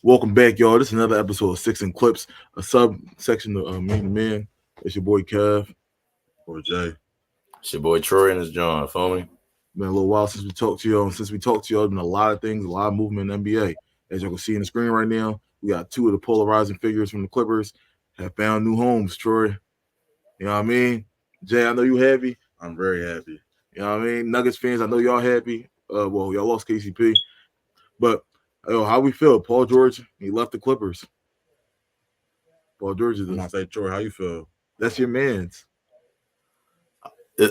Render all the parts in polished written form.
Welcome back, y'all. This is another episode of Six and Clips, a subsection of Man to Man. It's your boy Kev. Or Jay. It's your boy Troy and it's John. Feel me? Been a little while since we talked to y'all, and since we talked to y'all, there's been a lot of things, a lot of movement in the NBA. As y'all can see in the screen right now, we got two of the polarizing figures from the Clippers have found new homes. Troy, you know what I mean? Jay, I know you happy. I'm very happy. You know what I mean? Nuggets fans, I know y'all happy. Well, y'all lost KCP, but how we feel? Paul George, he left the Clippers. Paul George is I'm not say Troy, how you feel? that's your man's.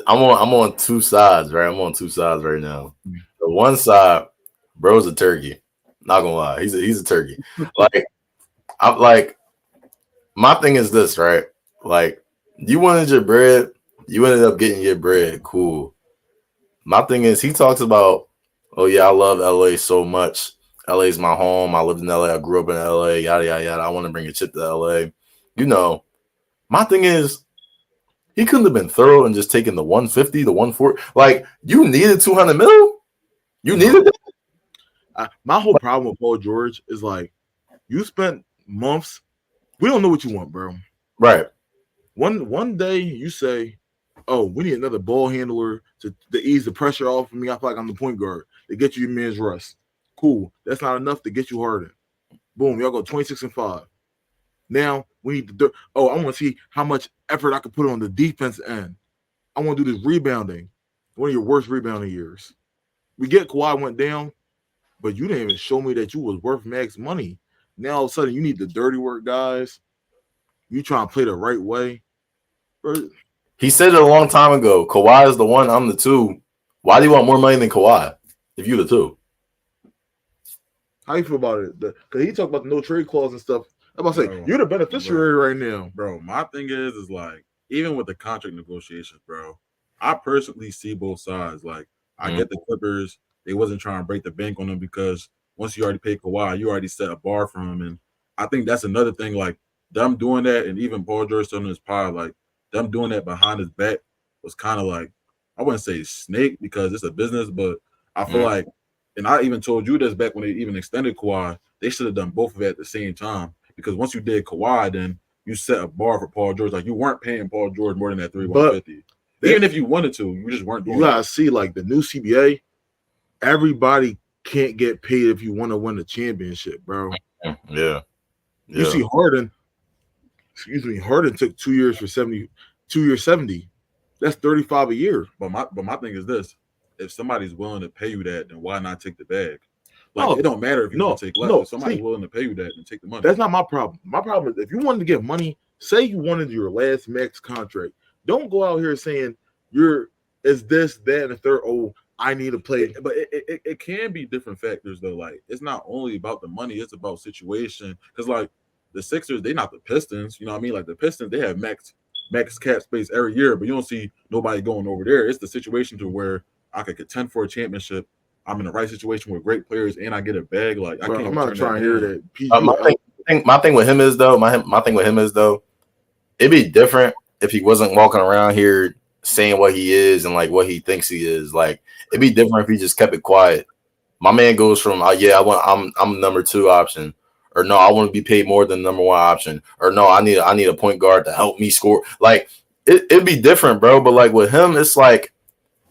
I'm on two sides, right? I'm on two sides right now. The one side, bro's a turkey. Not gonna lie, he's a turkey. I'm like, my thing is this, right? Like, you wanted your bread, you ended up getting your bread. Cool. My thing is, he talks about, oh yeah, I love LA so much. LA's my home. I lived in LA. I grew up in LA. Yada yada yada. I want to bring a chip to LA. You know, my thing is, he couldn't have been thorough and just taken the 150, the 140. Like, you needed 200 mil. You needed that. My whole problem with Paul George is like, you spent months. We don't know what you want, bro. Right. One day you say, "Oh, we need another ball handler to ease the pressure off of me. I feel like I'm the point guard to get you your man's rest." Cool. That's not enough to get you Harden. Boom. Y'all go 26-5. Now we need to. I want to see how much effort I can put on the defense end. I want to do this rebounding. One of your worst rebounding years. We get Kawhi went down, but you didn't even show me that you was worth max money. Now all of a sudden you need the dirty work guys. You trying to play the right way. Bro. He said it a long time ago. Kawhi is the one. I'm the two. Why do you want more money than Kawhi if you're the two? How you feel about it? Because he talked about the no trade clause and stuff. I'm about to say, you're the beneficiary right now. Bro, my thing is like, even with the contract negotiations, bro, I personally see both sides. Like, I get the Clippers. They wasn't trying to break the bank on them because once you already paid Kawhi, you already set a bar for him. And I think that's another thing, like, them doing that, and even Paul George on his pod, like, them doing that behind his back was kind of like, I wouldn't say snake because it's a business, but I feel like, and I even told you this back when they even extended Kawhi, they should have done both of it at the same time. Because once you did Kawhi, then you set a bar for Paul George. Like, you weren't paying Paul George more than that 150. Even if you wanted to, you just weren't doing it. You gotta see, like, the new CBA, everybody can't get paid if you want to win the championship, bro. Yeah. You see Harden, Harden took 2 years for 70, 2 years 70. That's 35 a year. But my thing is this: if somebody's willing to pay you that, then why not take the bag? Like, it don't matter if you want to take less. If somebody's willing to pay you that, then take the money. That's not my problem. My problem is if you wanted to get money, say you wanted your last max contract. Don't go out here saying is this, that, and the third. Oh, I need to play. But it can be different factors though. Like, it's not only about the money; it's about situation. Because like the Sixers, they not the Pistons. You know what I mean? Like the Pistons, they have max cap space every year, but you don't see nobody going over there. It's the situation to where I could contend for a championship. I'm in the right situation with great players, and I get a bag. Like, I can't. I'm not trying to hear that. My thing with him is though, it'd be different if he wasn't walking around here saying what he is and like what he thinks he is. Like, it'd be different if he just kept it quiet. My man goes from I'm number two option, or no, I want to be paid more than number one option, or no, I need a point guard to help me score. Like, it'd be different, bro. But like with him, it's like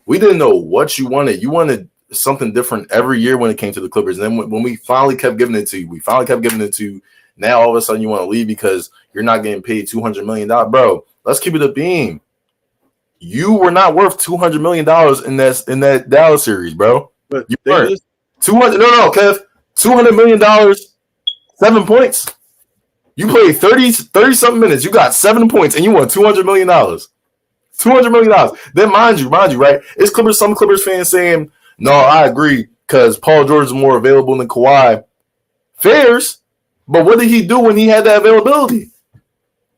we didn't know what you wanted. You wanted something different every year when it came to the Clippers. And then when we finally kept giving it to you, now all of a sudden you want to leave because you're not getting paid $200 million. Bro, let's keep it a beam. You were not worth $200 million in that Dallas series, bro. But you weren't. 200. No, Kev. $200 million, 7 points. You played 30 something minutes. You got 7 points and you won $200 million. $200 million. Then mind you, right? It's some Clippers fans saying, no, I agree, because Paul George is more available than Kawhi. Fairs, but what did he do when he had that availability?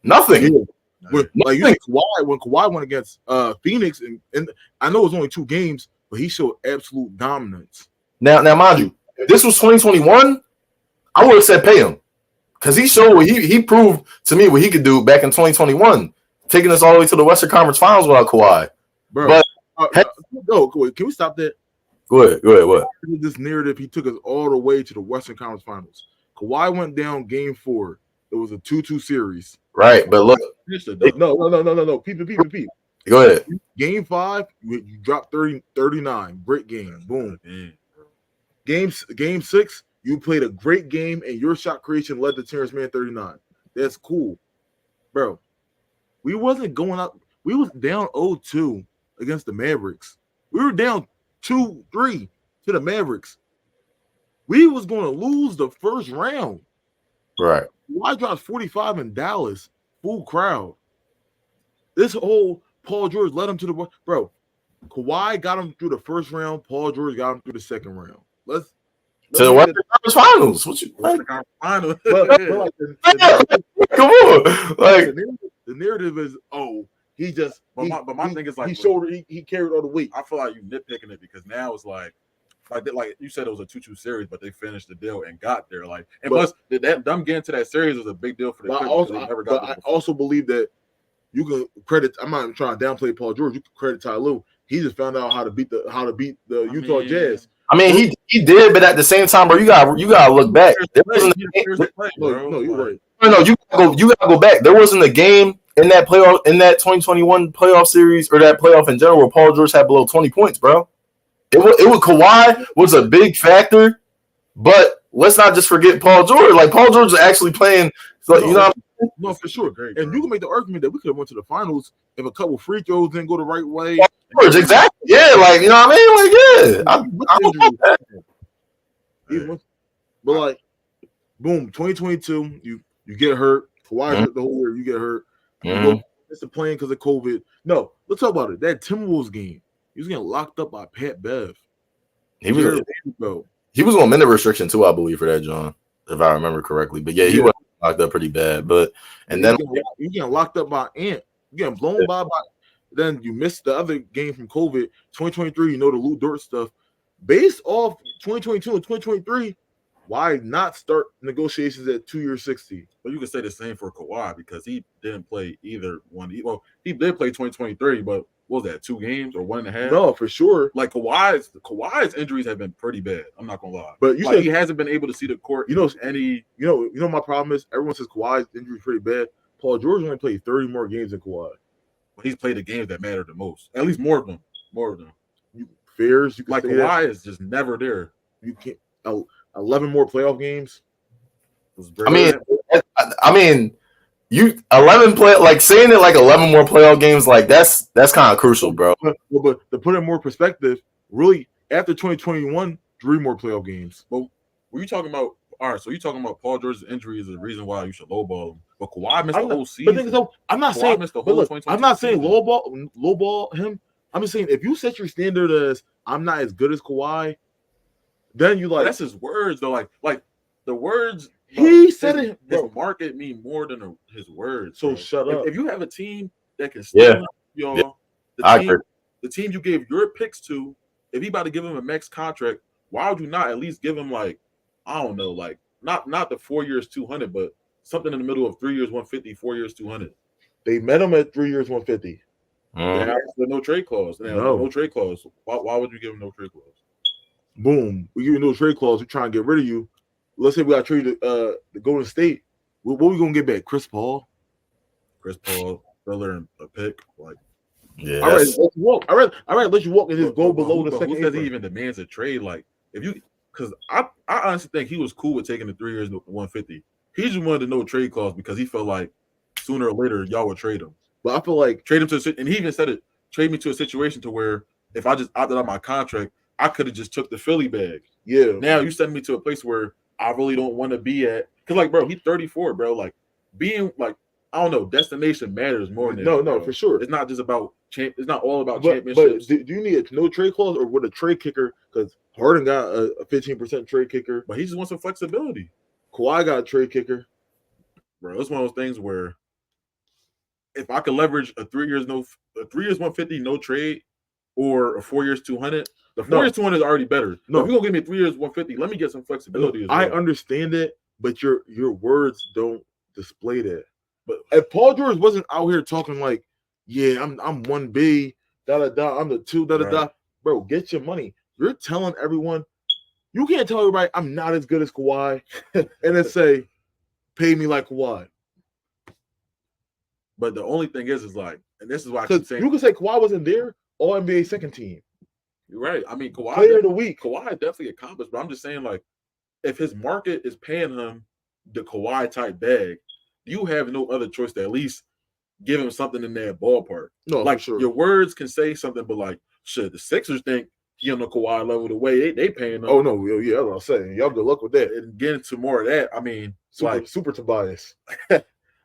Nothing. Yeah. Like, you think when Kawhi went against Phoenix, and I know it was only 2 games, but he showed absolute dominance. Now, mind you, if this was 2021, I would have said pay him, because he showed what he proved to me what he could do back in 2021, taking us all the way to the Western Conference Finals without Kawhi. Bro, can we stop that? Go ahead. What? This narrative, he took us all the way to the Western Conference Finals. Kawhi went down game 4. It was a 2-2 series. Right, but look, No. Peep. go ahead. Game 5, you dropped 39. Great game. Boom. Game 6, you played a great game, and your shot creation led to Terrence Mann 39. That's cool. Bro, we wasn't going out. We was down 0-2 against the Mavericks. We were down 2-3 to the Mavericks. We was going to lose the first round. Right. Why dropped 45 in Dallas? Full crowd. This whole Paul George led him to the bro. Kawhi got him through the first round. Paul George got him through the second round. Let's to the Western Conference Finals. What you like? Finals. Come on, like the narrative is, he just. But my thing is like he carried all the weight. I feel like you nitpicking it because now it's like you said it was a 2-2 series, but they finished the deal and got there. Like, and plus them getting to that series was a big deal for the Clippers. I also believe that you can credit. I'm not trying to downplay Paul George. You can credit Ty Lue. He just found out how to beat the Utah Jazz. I mean, he did, but at the same time, bro, you gotta look back. There wasn't No, you're right. No, you gotta go back. There wasn't a game in that 2021 playoff series or that playoff in general where Paul George had below 20 points, bro. It was Kawhi was a big factor, but let's not just forget Paul George. Like Paul George is actually playing, you know. No, for sure. And you can make the argument that we could have went to the finals if a couple free throws didn't go the right way. George, exactly. Yeah, like you know what I mean. Like but like, boom, 2022, you get hurt. Kawhi hurt the whole year. You get hurt. It's the plan because of COVID. No, let's talk about it. That Timberwolves game, he was getting locked up by Pat Bev. He was on minute restriction too, I believe, for that, John, if I remember correctly. But he was locked up pretty bad. But then you getting locked up by Ant. You getting blown by. Then you missed the other game from COVID. 2023, the Lou Dort stuff. Based off 2022 and 2023, why not start negotiations at 2 years 60? Well, you can say the same for Kawhi because he didn't play either one. Well, he did play 2023, but what was that, 2 games or 1.5? No, for sure. Like Kawhi's injuries have been pretty bad. I'm not gonna lie. But he hasn't been able to see the court. My problem is everyone says Kawhi's injury is pretty bad. Paul George only played 30 more games than Kawhi. But he's played the games that matter the most. At least more of them. Fairs. You can like Kawhi is just never there. You can't. 11 more playoff games. I mean, you 11 play like saying it like 11 more playoff games, like that's kind of crucial, bro. But to put it in more perspective, really after 2021, 3 more playoff games. But were you talking about? All right, so you're talking about Paul George's injury is the reason why you should lowball him. But Kawhi missed the whole season. I'm not saying lowball him. I'm just saying if you set your standard as I'm not as good as Kawhi, then you like that's his words though. Like the words he said it. His market mean more than his words. So shut up. If you have a team that can steal the team you gave your picks to, if he about to give him a max contract, why would you not at least give him like I don't know, like not the 4 years 200, but something in the middle of 3 years 150, 4 years 200. They met him at 3 years 150. No trade clause. No trade clause. Why would you give him no trade clause? Boom. We give you no trade clause. We try and get rid of you. Let's say we got traded the Golden State. What we gonna get back? Chris Paul, filler, and a pick. Like, yeah. All right, let you walk. All right, let you walk and just go below the second. Who says he even demands a trade? Like, if you, because I honestly think he was cool with taking the 3 years 150. He just wanted to know trade clause because he felt like sooner or later y'all would trade him. But I feel like trade him to, and he even said it. Trade me to a situation to where if I just opted out my contract, I could have just took the Philly bag. Yeah. Now you send me to a place where I really don't want to be at. Cause like, bro, he's 34, bro. Like being like, I don't know, destination matters more than no, for sure. It's not just about it's not all about But championships. do you need a no trade clause or with a trade kicker? Because Harden got a 15% trade kicker, but he just wants some flexibility. Kawhi got a trade kicker, bro. It's one of those things where if I could leverage a 3 years 150 no trade or a 4 years 200. The 4 years 200 is already better. No, if you're gonna give me 3 years 150, let me get some flexibility. I understand it, but your words don't display that. But if Paul George wasn't out here talking like, yeah, I'm 1B, I'm the 2, bro, get your money. You're telling everyone You can't tell everybody I'm not as good as Kawhi, and then say, "Pay me like Kawhi." But the only thing is like, and this is why I keep Because saying you can say Kawhi wasn't there, All NBA second team, you're right. I mean, player of the week. Kawhi definitely accomplished, but I'm just saying like, if his market is paying him the Kawhi type bag, you have no other choice to at least give him something in that ballpark. No, like for sure. Your words can say something, but like, shit, the Sixers think he on the Kawhi level the way they paying him. Oh no, yeah, that's what I'm saying. Y'all good luck with that. And getting to more of that, I mean, super Tobias.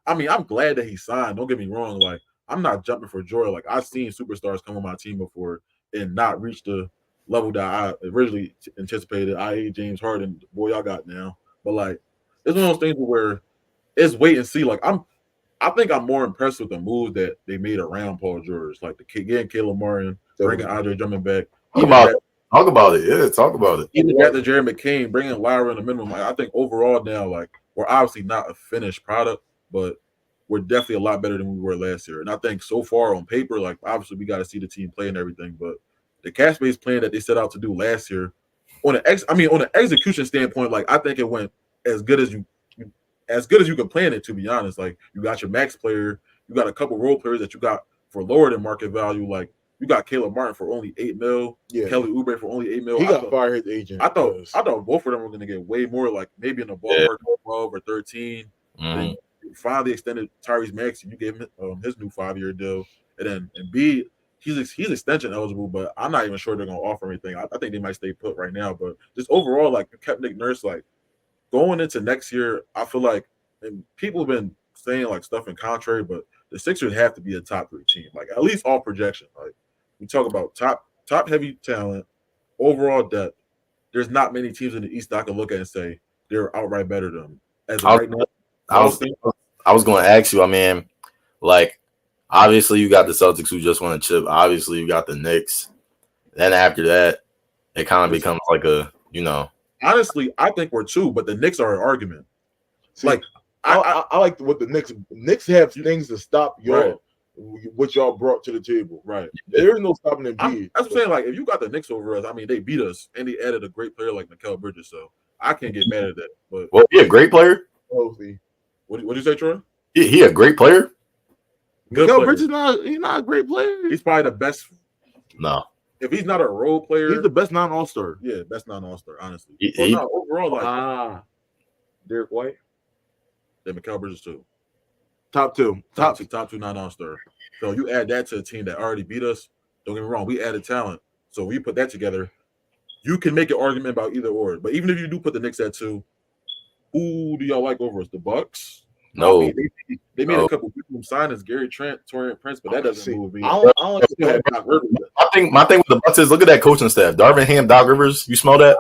I mean, I'm glad that he signed. Don't get me wrong. Like, I'm not jumping for joy. Like, I've seen superstars come on my team before and not reach the level that I originally anticipated. I.e. James Harden, boy, y'all got now. But like, it's one of those things where it's wait and see. Like, I think I'm more impressed with the moves that they made around Paul George, like getting Caleb Martin, bringing Andre Drummond back. Talk about it. Yeah, talk about it. Even got the Jerry McCain, bringing Lyra in the minimum. Like, I think overall now, like, we're obviously not a finished product, but we're definitely a lot better than we were last year. And I think so far on paper, like, obviously we got to see the team play and everything, but the cash based plan that they set out to do last year, on an execution standpoint, like, I think it went as good as you can plan it, to be honest. Like, you got your max player, you got a couple role players that you got for lower than market value. Like, you got Caleb Martin for only $8 million, Kelly Oubre for only $8 million. He got fired his agent. I thought both of them were going to get way more, like maybe in the ballpark of 12 or 13. And finally extended Tyrese Maxey. You gave him his new 5-year deal, and then Embiid, he's extension eligible, but I'm not even sure they're going to offer anything. I think they might stay put right now. But just overall, like, you kept Nick Nurse, like, going into next year. I feel like, and people have been saying like stuff in contrary, but the Sixers have to be a top 3 team, like at least all projection. Like, we talk about top heavy talent, overall depth. There's not many teams in the East that I can look at and say they're outright better than them. As of right now, I was going to ask you. I mean, like, obviously you got the Celtics who just won a chip. Obviously you got the Knicks. Then after that, it kind of becomes like a, Honestly, I think we're 2, but the Knicks are an argument. See, like, I like what the Knicks have things to stop y'all. Right. What y'all brought to the table, right? There's no stopping them. That's what I'm saying. Like, if you got the Knicks over us, I mean, they beat us and they added a great player like Mikal Bridges, so I can't get mad at that. But he a great player. What did you say, Troy? He a great player. Mikal Bridges he's not a great player. He's probably the best. No, if he's not a role player, he's the best non-all-star. Yeah, best non-all-star. Honestly, overall, like Derek White, then Mikal Bridges too. Top two non-all-star. So you add that to a team that already beat us. Don't get me wrong, we added talent. So when you put that together, you can make an argument about either or. But even if you do put the Knicks at 2, who do y'all like over us? The Bucks? No. I mean, they made a couple people signings, Gary Trent, Torian Prince, but that doesn't move me. My thing with the Bucks is, look at that coaching staff. Darvin Ham, Doc Rivers. You smell that?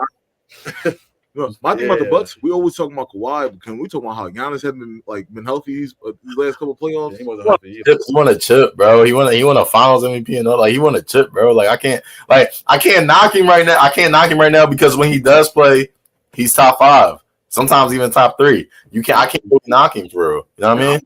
My thing about the Bucks, we always talk about Kawhi, but can we talk about how Giannis has been healthy these last couple of playoffs? He wasn't healthy either. He won a chip, bro. He won a Finals MVP and all. Like, he won a chip, bro. Like, I can't knock him right now. I can't knock him right now because when he does play, he's top 5. Sometimes even top 3. I can't really knock him for real. You know what I mean?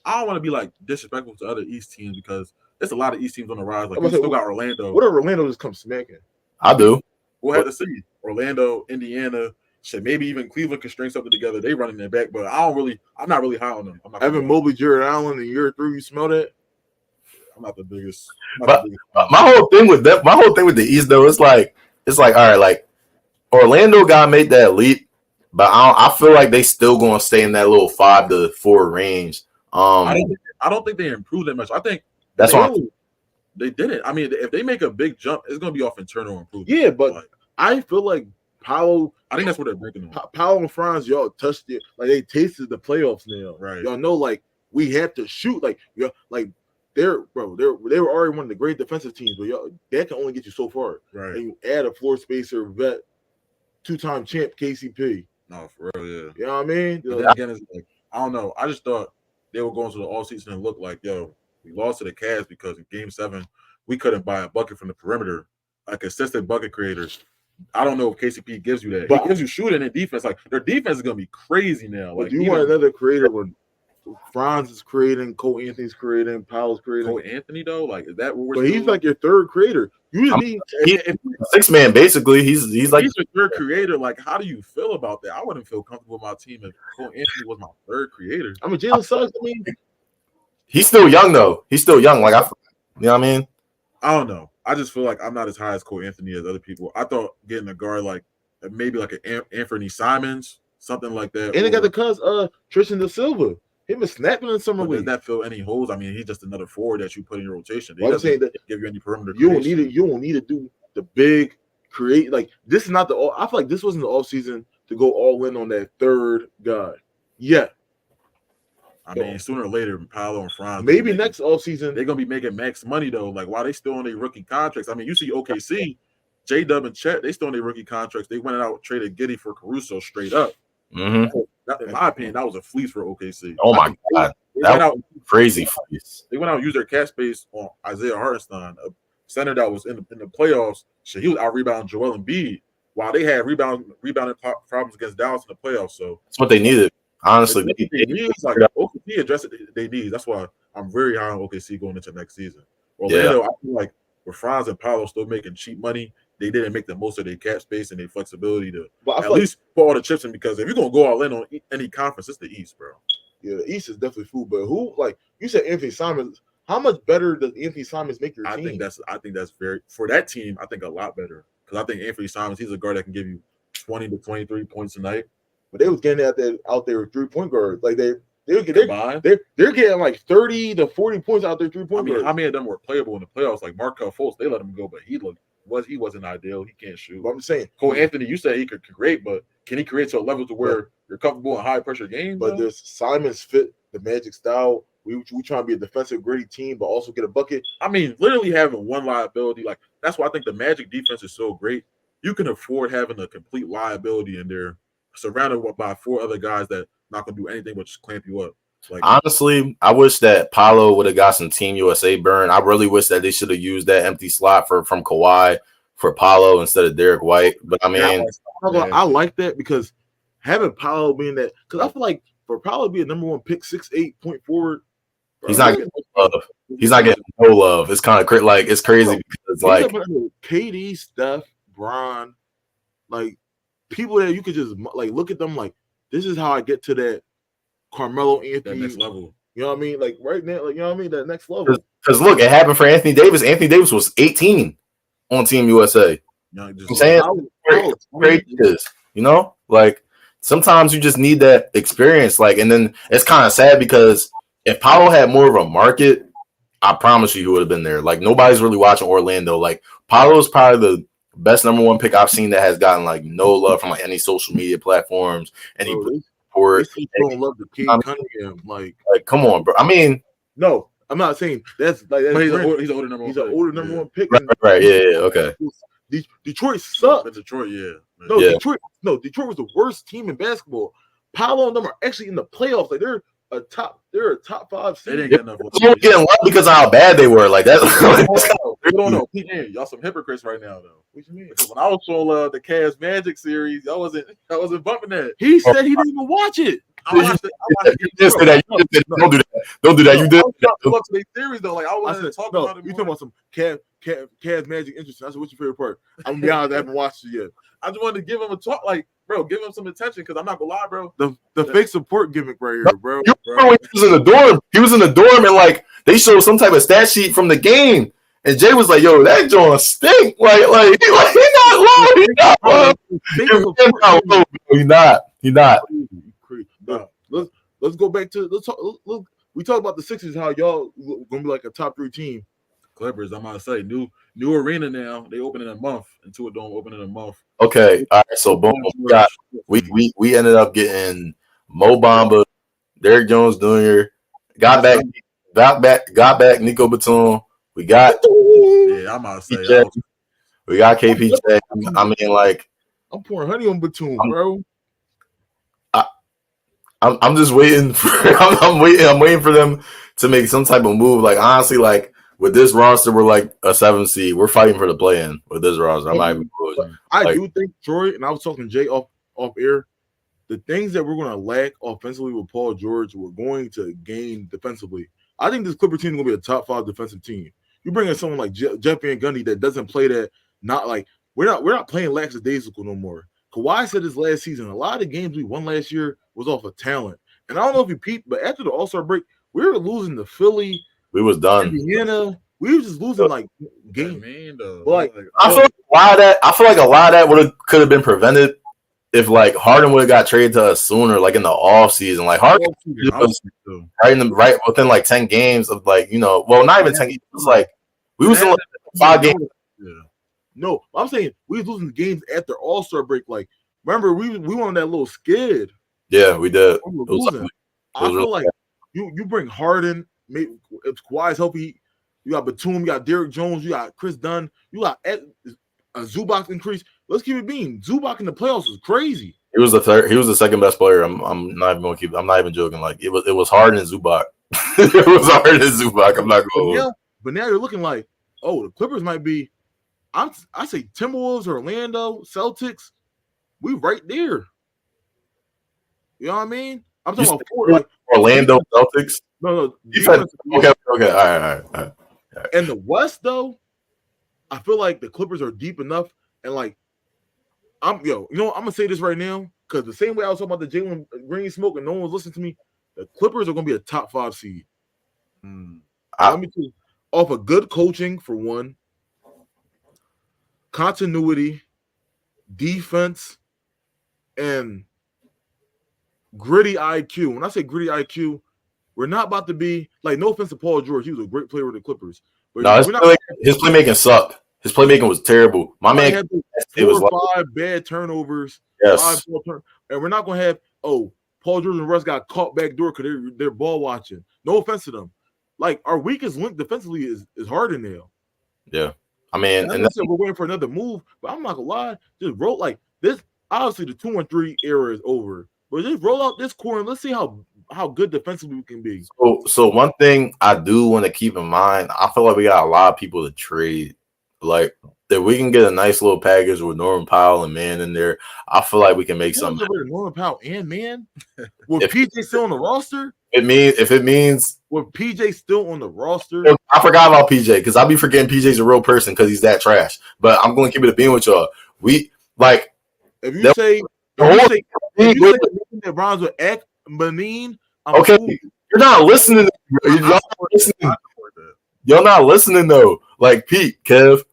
I don't want to be like disrespectful to other East teams because there's a lot of East teams on the rise. Like, we still got Orlando. What if Orlando just come smacking? I do. We'll have to see. Orlando, Indiana. Shit, maybe even Cleveland can string something together. They running their back, but I'm not really high on them. Evan Mobley, Jared Allen in year 3, you smell that? I'm not the biggest. My whole thing with the East though, it's like all right, like Orlando guy made that leap, but I feel like they still gonna stay in that little 5 to 4 range. I don't think they improved that much. I think that's why they didn't. I mean, if they make a big jump, it's gonna be off internal improvement. Yeah, but I feel like Powell. I think that's what they're breaking on. Powell and Franz, y'all touched it. Like, they tasted the playoffs now. Right. Y'all know, like, we have to shoot. Like, they were already one of the great defensive teams, but y'all, that can only get you so far. Right. And you add a floor spacer vet, 2-time champ KCP. No, for real, yeah. You know what I mean? But then again, it's like, I don't know. I just thought they were going to the offseason and look like, we lost to the Cavs because in Game 7, we couldn't buy a bucket from the perimeter, like consistent bucket creators. I don't know if KCP gives you that. But he gives you shooting and defense. Like, their defense is going to be crazy now. Like, do you want another creator when Franz is creating, Cole Anthony's creating, Powell's creating? Cole Anthony, though? Like, is that what we're But he's like your third creator. You just need If 6-man basically. He's like he's your third creator. Like, how do you feel about that? I wouldn't feel comfortable with my team if Cole Anthony was my third creator. I mean, Jalen Suggs. I mean, he's still young though. He's still young. Like you know what I mean? I don't know. I just feel like I'm not as high as Cole Anthony as other people. I thought getting a guard like maybe like an Anthony Simons, something like that. and they got the cuz Tristan Da Silva. Him is snapping in summer Does league. that fill any holes? I mean, he's just another forward that you put in your rotation. He Well, I'm doesn't saying that give you any perimeter. you don't need it. You don't need to do the big create. Like this is not the. I feel like this wasn't the off season to go all in on that third guy. Yeah, I mean, sooner or later, Paolo and Franz. maybe next off season they're gonna be making max money though. Like while they still on their rookie contracts. I mean, you see OKC, J Dub and Chet, they still on their rookie contracts. They went out traded Giddey for Caruso straight up. Mm-hmm. In my opinion, that was a fleece for OKC. Oh my god, that was crazy fleece. They went out and used their cap space on Isaiah Hartenstein, a center that was in the playoffs. So he was out rebounding Joel Embiid while they had rebounding problems against Dallas in the playoffs. So that's what they needed. Honestly, they needs, like OKC addressed they needs. That's why I'm very high on OKC going into next season. Orlando, I feel like with Franz and Paolo still making cheap money, they didn't make the most of their cap space and their flexibility to at least put all the chips in. Because if you're gonna go all in on any conference, it's the East, bro. Yeah, the East is definitely food. But who, like you said, Anthony Simons? How much better does Anthony Simons make your team? I think that's very for that team. I think a lot better because I think Anthony Simons, he's a guard that can give you 20 to 23 points a night. But they was getting out there with 3-point guards. Like they're getting like 30 to 40 points out there 3-point guards. How many of them were playable in the playoffs? Like Markelle Fultz, they let him go, but he wasn't ideal. He can't shoot. But I'm saying Cole Anthony, you said he could create, but can he create to a level to where you're comfortable in high pressure games? But does Simons fit the Magic style? We trying to be a defensive gritty team, but also get a bucket. I mean, literally having one liability, like that's why I think the Magic defense is so great. You can afford having a complete liability in there, surrounded by 4 other guys that not gonna do anything but just clamp you up. Like honestly, I wish that Paolo would have got some Team USA burn. I really wish that they should have used that empty slot from Kawhi for Paolo instead of Derek White. But I mean, I like that because having Paolo being that, because I feel like for Paolo to be a number 1 pick, 6'8" point forward, he's not getting love. He's not getting no love. It's kind of like it's crazy because like KD, Steph, Bron, like people that you could just like look at them like this is how I get to that Carmelo Anthony that next level. You know what I mean? Like right now, like you know what I mean? That next level. Because look, it happened for Anthony Davis. Anthony Davis was 18 on Team USA. I'm saying great is, you know, like sometimes you just need that experience. Like, and then it's kind of sad because if Paolo had more of a market, I promise you he would have been there. Like nobody's really watching Orlando. Like Paolo is probably the best number 1 pick I've seen that has gotten like no love from like any social media platforms, any support. They don't love the kid Cunningham. Like come on, bro. I mean, no, I'm not saying that's like that's he's an older number 1. He's an older number 1 pick. Right. Yeah. Okay. Detroit sucked. Detroit, yeah. No, yeah. Detroit was the worst team in basketball. Paolo and them are actually in the playoffs. Like they're a top 5 seed. They didn't get enough. They're getting love because of how bad they were. Like that. We don't know. Y'all some hypocrites right now, though. What you mean? Because when I was on the Cavs Magic series, I wasn't bumping that. He said he didn't even watch it. I watched it. You just did that. Don't do that. Don't do that. You did. I watched the series though. Like I wasn't talking about it. You talking about some Cavs Magic interesting? I said, what's your favorite part? I'm gonna be honest, I haven't watched it yet. I just wanted to give him a talk, like, bro, give him some attention because I'm not gonna lie, bro. The fake support gimmick right here, bro. You remember when he was in the dorm? He was in the dorm and like they showed some type of stat sheet from the game, and Jay was like, "Yo, that joint stink." Like he not low. He not low. He's not. Let's go back to look. We talked about the Sixers, how y'all gonna be like a top 3 team. Clippers, I'm gonna say new arena now. They open in a month. Intuit Dome open in a month. Okay, all right. So boom, we ended up getting Mo Bamba, Derrick Jones Jr. Got back Nico Batum. We got I'm gonna say we got KPJ. I mean, like I'm pouring honey on Batum, bro. I'm just waiting for I'm waiting for them to make some type of move. Like honestly, like with this roster, we're like a 7 seed. We're fighting for the play-in with this roster. I do think Troy, and I was talking to Jay off air, the things that we're going to lack offensively with Paul George, we're going to gain defensively. I think this Clipper team is going to be a top 5 defensive team. You bring in someone like Jeff Van Gundy that doesn't play that. Not like we're not playing lackadaisical no more. Kawhi said this last season. A lot of the games we won last year was off of talent. And I don't know if you peeped, but after the All-Star break, we were losing to Philly. We was done. Indiana. We were just losing like games. Like I feel like a lot of that could have been prevented if like Harden would have got traded to us sooner, like in the off season. Like Harden was right within like 10 games of like, well, not even 10 games. It was like we was in like 5 games. Yeah. No, I'm saying we was losing the games after All-Star break. Like, remember we went on that little skid. Yeah, we did. I feel like you bring Harden, maybe if Kawhi's healthy, you got Batum, you got Derrick Jones, you got Chris Dunn, you got a Zubac increase. Let's keep it being. Zubac in the playoffs was crazy. He was the third. He was the second best player. I'm not even going to keep. I'm not even joking. Like it was Harden and Zubac. It was Harden and Zubac. I'm not going. But now you're looking like, oh, the Clippers might be. I say Timberwolves, Orlando, Celtics. We right there. You know what I mean? I'm talking about like Orlando Celtics. No. Okay. All right. In the West, though, I feel like the Clippers are deep enough, and like, I'm gonna say this right now because the same way I was talking about the Jalen Green smoke, and no one was listening to me. The Clippers are gonna be a top 5 seed. Let me tell you, off of good coaching for one, continuity, defense, and gritty IQ. When I say gritty IQ, we're not about to be like, no offense to Paul George, he was a great player with the Clippers. But no, his playmaking sucked. His playmaking was terrible. My man had 4 or 5 bad turnovers. Yes. And we're not gonna have Paul George and Russ got caught back door because they're ball watching. No offense to them. Like our weakest link defensively is Harden now. Yeah. I mean, and that's we're waiting for another move, but I'm not gonna lie. Just roll like this. Obviously, the 2-1-3 era is over, but just roll out this core and let's see how good defensively we can be. So one thing I do want to keep in mind, I feel like we got a lot of people to trade. Like if we can get a nice little package with Norman Powell and Man in there, I feel like we can make something. Norman Powell and Man with PJ still on the roster. If it means with PJ still on the roster. I forgot about PJ because I be forgetting PJ's a real person because he's that trash. But I'm going to keep it a being with y'all. We like if you say that rhymes with Ek Benin. Okay, cool. You're not listening. You're not listening though. Like Pete, Kev,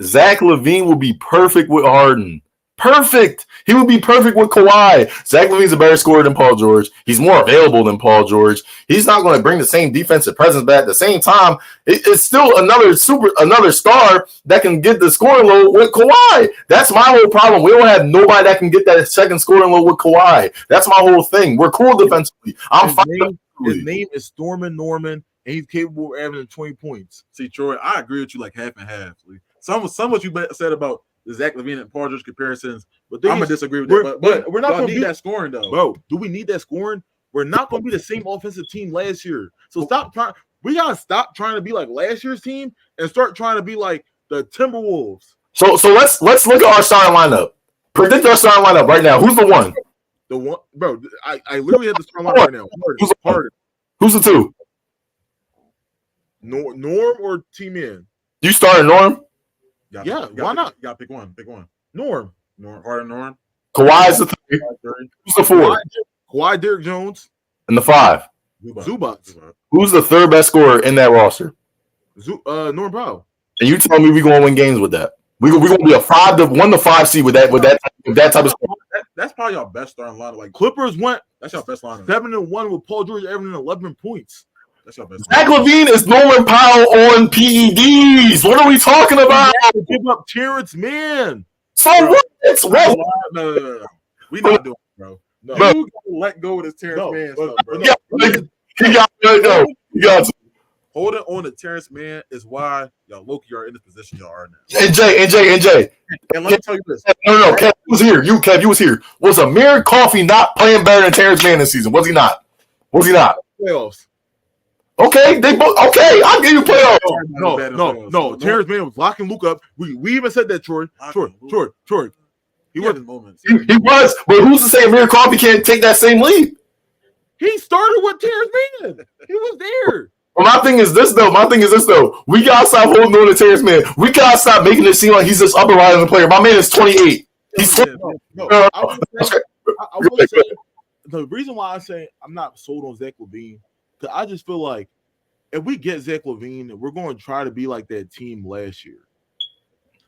Zach LaVine will be perfect with Harden. Perfect. He would be perfect with Kawhi. Zach LaVine's a better scorer than Paul George. He's more available than Paul George. He's not going to bring the same defensive presence, but at the same time, it's still another star that can get the scoring load with Kawhi. That's my whole problem. We don't have nobody that can get that second scoring load with Kawhi. That's my whole thing. We're cool defensively. His name is Stormin Norman, and he's capable of averaging 20 points. See, Troy, I agree with you like half and half. Some of what you said about the Zach LaVine and Paul George comparisons, but I'm gonna disagree with that. But we're not gonna need that scoring though, bro. Do we need that scoring? We're not gonna be the same offensive team last year. So stop trying. We gotta stop trying to be like last year's team and start trying to be like the Timberwolves. So let's look at our starting lineup. Predict our starting lineup right now. Who's the one? The one, bro. I literally have the starting lineup right now. Harden. Who's the 2? Norm or T-Man? You started Norm? Why not? You gotta pick one. Pick one. Norm. Harden, Norm. Kawhi's the 3. Who's the 4? Kawhi, Derrick Jones. And the 5? Zubac. Who's the 3rd best scorer in that roster? Norm Powell. And you tell me we're gonna win games with that. We're gonna be a 1-5 seed with that type of score. That's probably our best starting lineup. Like Clippers went. That's our best lineup. 7-1 with Paul George averaging 11 points. That's our best. Zach LaVine is Norman Powell on PEDs. What are we talking about? Give up Terrence Mann. So what? It's what? No. We not doing it, bro. No. You gotta let go of this Terrence Mann stuff, bro. You got to. Holding on to Terrence Mann is why y'all low-key are in the position y'all are now. NJ. And let me tell you this. No. Kev was here. Kev, you was here. Was Amir Coffey not playing better than Terrence Mann this season? Was he not? Playoffs. Okay, they both. Okay, I'll give you playoffs. No. Terrence Mann was locking Luke up. We even said that, Troy. He was moments. He was, but who's to say Amir Coffey can't take that same lead? He started with Terrence Mann. He was there. Well, my thing is this though. We gotta stop holding on to Terrence Mann. We gotta stop making it seem like he's this upper rising player. My man is 28. He's no. I will say the reason why I say I'm not sold on Zach LaVine, because I just feel like if we get Zach LaVine, we're going to try to be like that team last year.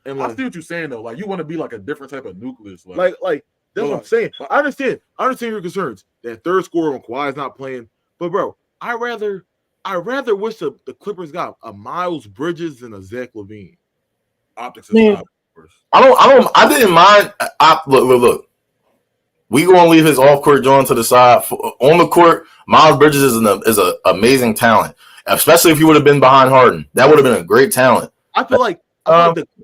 And I see what you're saying though. Like you want to be like a different type of nucleus. Like that's what I'm saying. I understand your concerns. That third scorer when Kawhi's not playing, but bro, I rather wish the Clippers got a Miles Bridges than a Zach LaVine. Optics aside, I didn't mind. Look. We gonna leave his off court joint to the side. On the court, Miles Bridges is an amazing talent, especially if he would have been behind Harden. That would have been a great talent. I feel like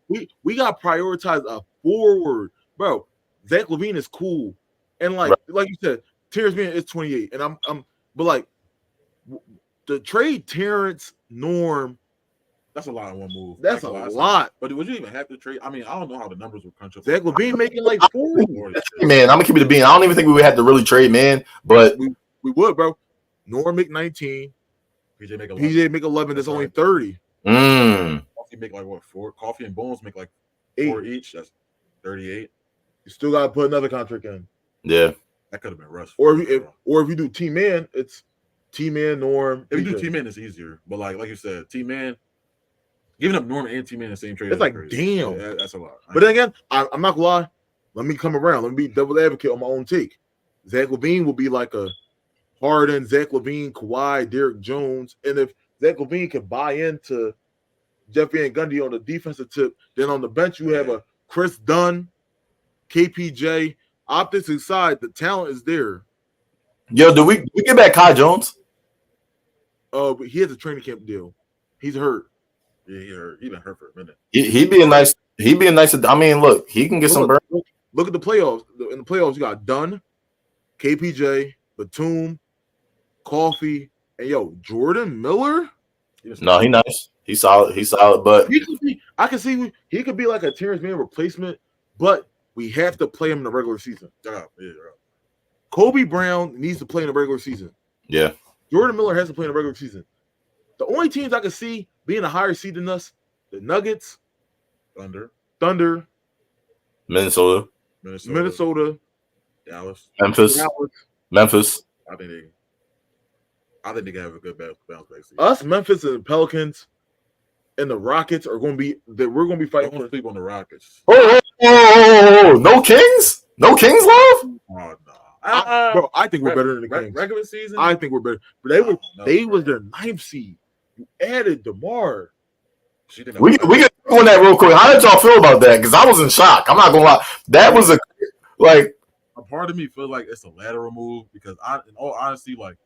we got to prioritize a forward, bro. Zach LaVine is cool, and like you said, Terrence Mann is 28, and but like the trade Terrence Norm. That's a lot in one move. That's a lot. But would you even have to trade? I mean, I don't know how the numbers would crunch up. Zach LaVine making like 40. Man, I'm gonna keep it a bean. I don't even think we would have to really trade, man. But we would, bro. Norm make 19. PJ make 11. That's only 30. Coffee make like what 4? Coffee and Bones make like 4 each. That's 38. You still gotta put another contract in. Yeah, that could have been Russ. Or if you do T-Man, it's T-Man, Norm. If you do T-Man, it's easier. But like you said, T-Man. Giving up Norman and T-Man in the same trade. It's like, crazy. damn. Yeah, that's a lot. But then again, I'm not gonna lie. Let me come around. Let me be double advocate on my own take. Zach LaVine will be like a Harden, Zach LaVine, Kawhi, Derrick Jones. And if Zach LaVine can buy into Jeff Van Gundy on the defensive tip, then on the bench you have a Chris Dunn, KPJ. Optics aside, the talent is there. Yo, do we get back Kai Jones? But he has a training camp deal. He's hurt. Yeah, he been hurt for a minute. He'd be a nice. I mean, look, he can get some burn. Look at the playoffs. In the playoffs, you got Dunn, KPJ, Batum, Coffee, and Jordan Miller. No, he nice. He's solid. But I can see he could be like a Terrence Mann replacement, but we have to play him in the regular season. Yeah. Kobe Brown needs to play in the regular season. Yeah. Jordan Miller has to play in the regular season. The only teams I can see being a higher seed than us, the Nuggets, Thunder, Minnesota, Dallas, Memphis. I think they can have a good bounce back season. Us, Memphis, and the Pelicans, and the Rockets are going to be that we're going to be fighting. Don't sleep on the Rockets. Oh, no Kings, love. Oh no. Bro, I think we're better than the Kings. Regular season, I think we're better. But they was their 9th seed. You added DeMar. We can on that real quick. How did y'all feel about that? Because I was in shock. I'm not gonna lie. That was a part of me feels like it's a lateral move because in all honesty, like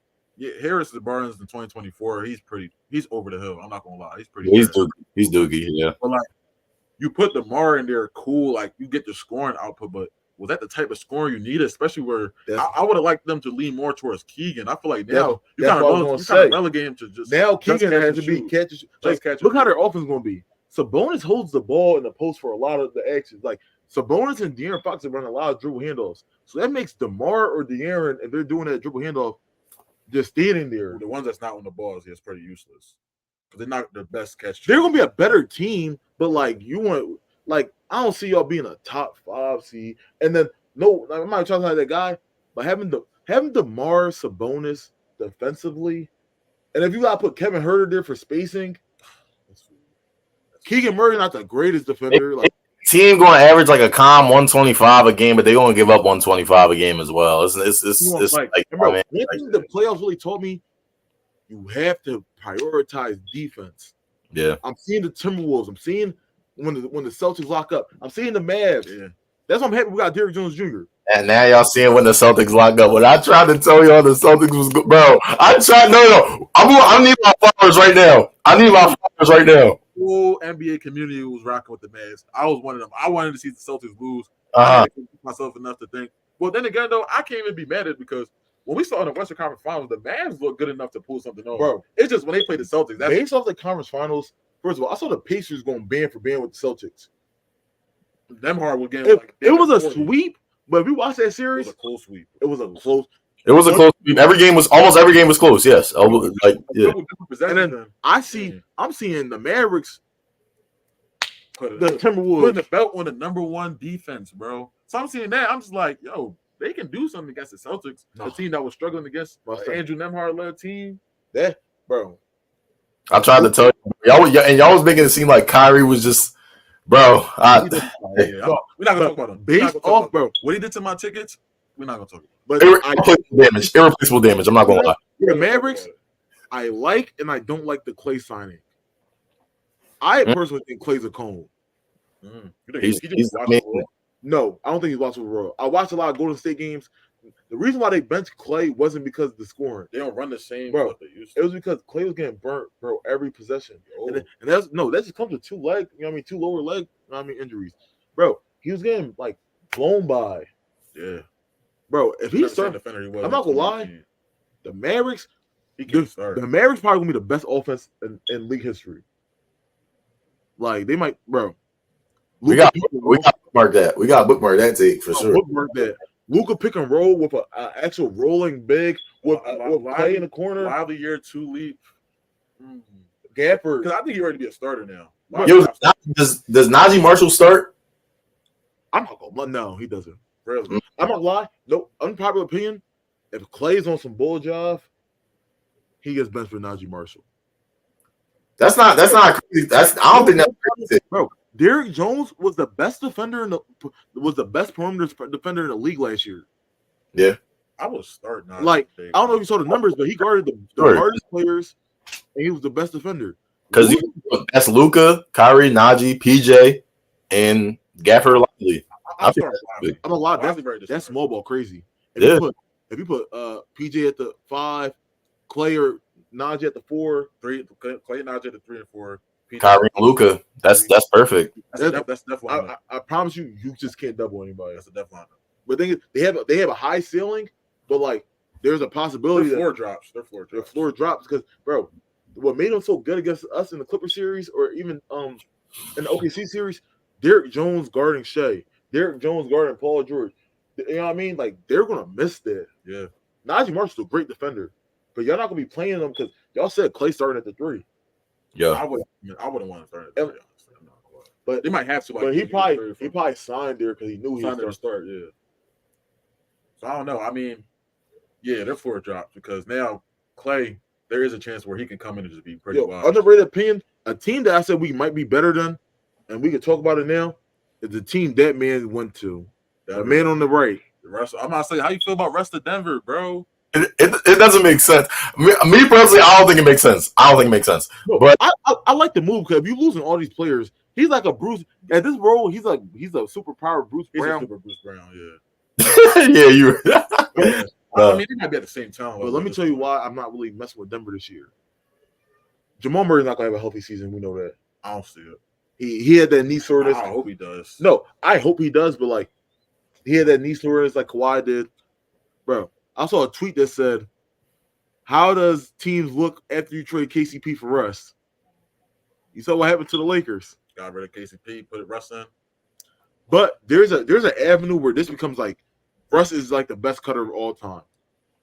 Harrison Barnes in 2024, he's over the hill. I'm not gonna lie, he's pretty. He's doogie, yeah. But like you put DeMar in there, cool. Like you get the scoring output, but was that the type of scoring you need, especially where I would have liked them to lean more towards Keegan? I feel like now you kind of relegate him to just now Keegan has to be catch. Look how their offense is going to be. Sabonis holds the ball in the post for a lot of the actions. Like Sabonis and De'Aaron Fox are running a lot of dribble handoffs, so that makes DeMar or De'Aaron, if they're doing that dribble handoff, just standing there. The ones that's not on the ball is pretty useless because they're not the best catch. They're going to be a better team, but like you want I don't see y'all being a top 5 seed. And then I'm not trying to like that guy, but having DeMar Sabonis defensively, and if you gotta put Kevin Huerter there for spacing, Keegan Murray not the greatest defender. Like team going to average like a calm 125 a game, but they're going to give up 125 a game as well. It's one thing the playoffs really taught me, you have to prioritize defense. Yeah, I'm seeing the Timberwolves. I'm seeing when the Celtics lock up. I'm seeing the Mavs. Yeah. That's why I'm happy we got Derrick Jones Jr. And now y'all seeing when the Celtics lock up. When I tried to tell y'all the Celtics was good, bro. I need my flowers right now. Full NBA community was rocking with the Mavs. I was one of them. I wanted to see the Celtics lose. I didn't give myself enough to think. Well, then again, though, I can't even be mad at it because when we saw in the Western Conference Finals, the Mavs looked good enough to pull something on. Bro, it's just when they play the Celtics. Based off the conference finals, first of all, I saw the Pacers going band for band with the Celtics. Them hardwood games. It was a sweep, but if you watch that series, it was a close sweep. It was a close. It was a close game. Almost every game was close. Yes, like yeah. And then I'm seeing the Mavericks, the Timberwolves putting the belt on the number one defense, bro. So I'm seeing that. I'm just like, yo, they can do something against the Celtics, a team that was struggling against Andrew Nemhard-led team. That, bro. I tried to tell y'all was making it seem like Kyrie was just, bro. We're not gonna talk about him. Based off, bro, what he did to my tickets, we're not gonna talk about. But irreplaceable damage. I'm not gonna lie. The Mavericks, I like and I don't like the Klay signing. I personally think Klay's a cone. No, I don't think he's watching the Royal. I watched a lot of Golden State games. The reason why they benched Klay wasn't because of the scoring. They don't run the same, bro. It was because Klay was getting burnt, bro, every possession. And that just comes with two lower leg, injuries, bro. He was getting like blown by. Yeah, bro. If he started, I'm not gonna lie. The Mavericks, the Mavericks probably gonna be the best offense in league history. Like they might, bro. We got bookmark that. We got bookmark that take for sure. Bookmark that. Luka pick and roll with an actual rolling big with Klay in the corner. Lively year 2 leap. Gapper. Because I think he's ready to be a starter now. Yo, does Najee Marshall start? I'm not gonna lie. No, he doesn't. Really? I'm not lie. No, unpopular opinion. If Klay's on some bull job, he gets benched for Najee Marshall. That's not crazy. I don't think that's crazy. Bro, Derrick Jones was the best defender perimeter defender in the league last year. Yeah, I was starting. Like I don't know if you saw the numbers, but he guarded the hardest players, and he was the best defender. Because that's Luka, Kyrie, Najee, PJ, and Gaffer Lively. I'm a lot. That's small ball crazy. If you put PJ at the 5, Klay or Najee at the 4, 3, Klay Najee at the 3 and 4. Kyrie and Luka. That's perfect. That's definitely. I promise you just can't double anybody. That's a def lineup. But they have a high ceiling, but like there's a possibility their floor drops because bro, what made them so good against us in the Clipper series or even in the OKC series, Derrick Jones guarding Shea, Derrick Jones guarding Paul George. You know what I mean? Like they're gonna miss that. Yeah. Najee Marshall's a great defender, but y'all not gonna be playing them because y'all said Klay starting at the 3. Yeah, I wouldn't want to start. But they might have to. Like, but he probably signed there because he knew he was going to start. Yeah. So I don't know. I mean, yeah, their floor dropped because now Klay, there is a chance where he can come in and just be pretty wild. Underrated opinion. A team that I said we might be better than, and we can talk about it now, is the team that man went to. The man on the right. I'm not saying how you feel about rest of Denver, bro. It doesn't make sense. Me personally, I don't think it makes sense. No, but I like the move because if you're losing all these players, he's like a Bruce at this role. He's a super powered Bruce Brown. Super Bruce Brown, yeah. Yeah, you. I mean, they might be at the same time. But let me tell you why I'm not really messing with Denver this year. Jamal Murray's not gonna have a healthy season. We know that. I don't see it. He had that knee soreness. I hope he does. No, I hope he does. But like, he had that knee soreness like Kawhi did, bro. I saw a tweet that said, "How does teams look after you trade KCP for Russ?" You saw what happened to the Lakers. Got rid of KCP, put Russ in. But there's an avenue where this becomes like Russ is like the best cutter of all time.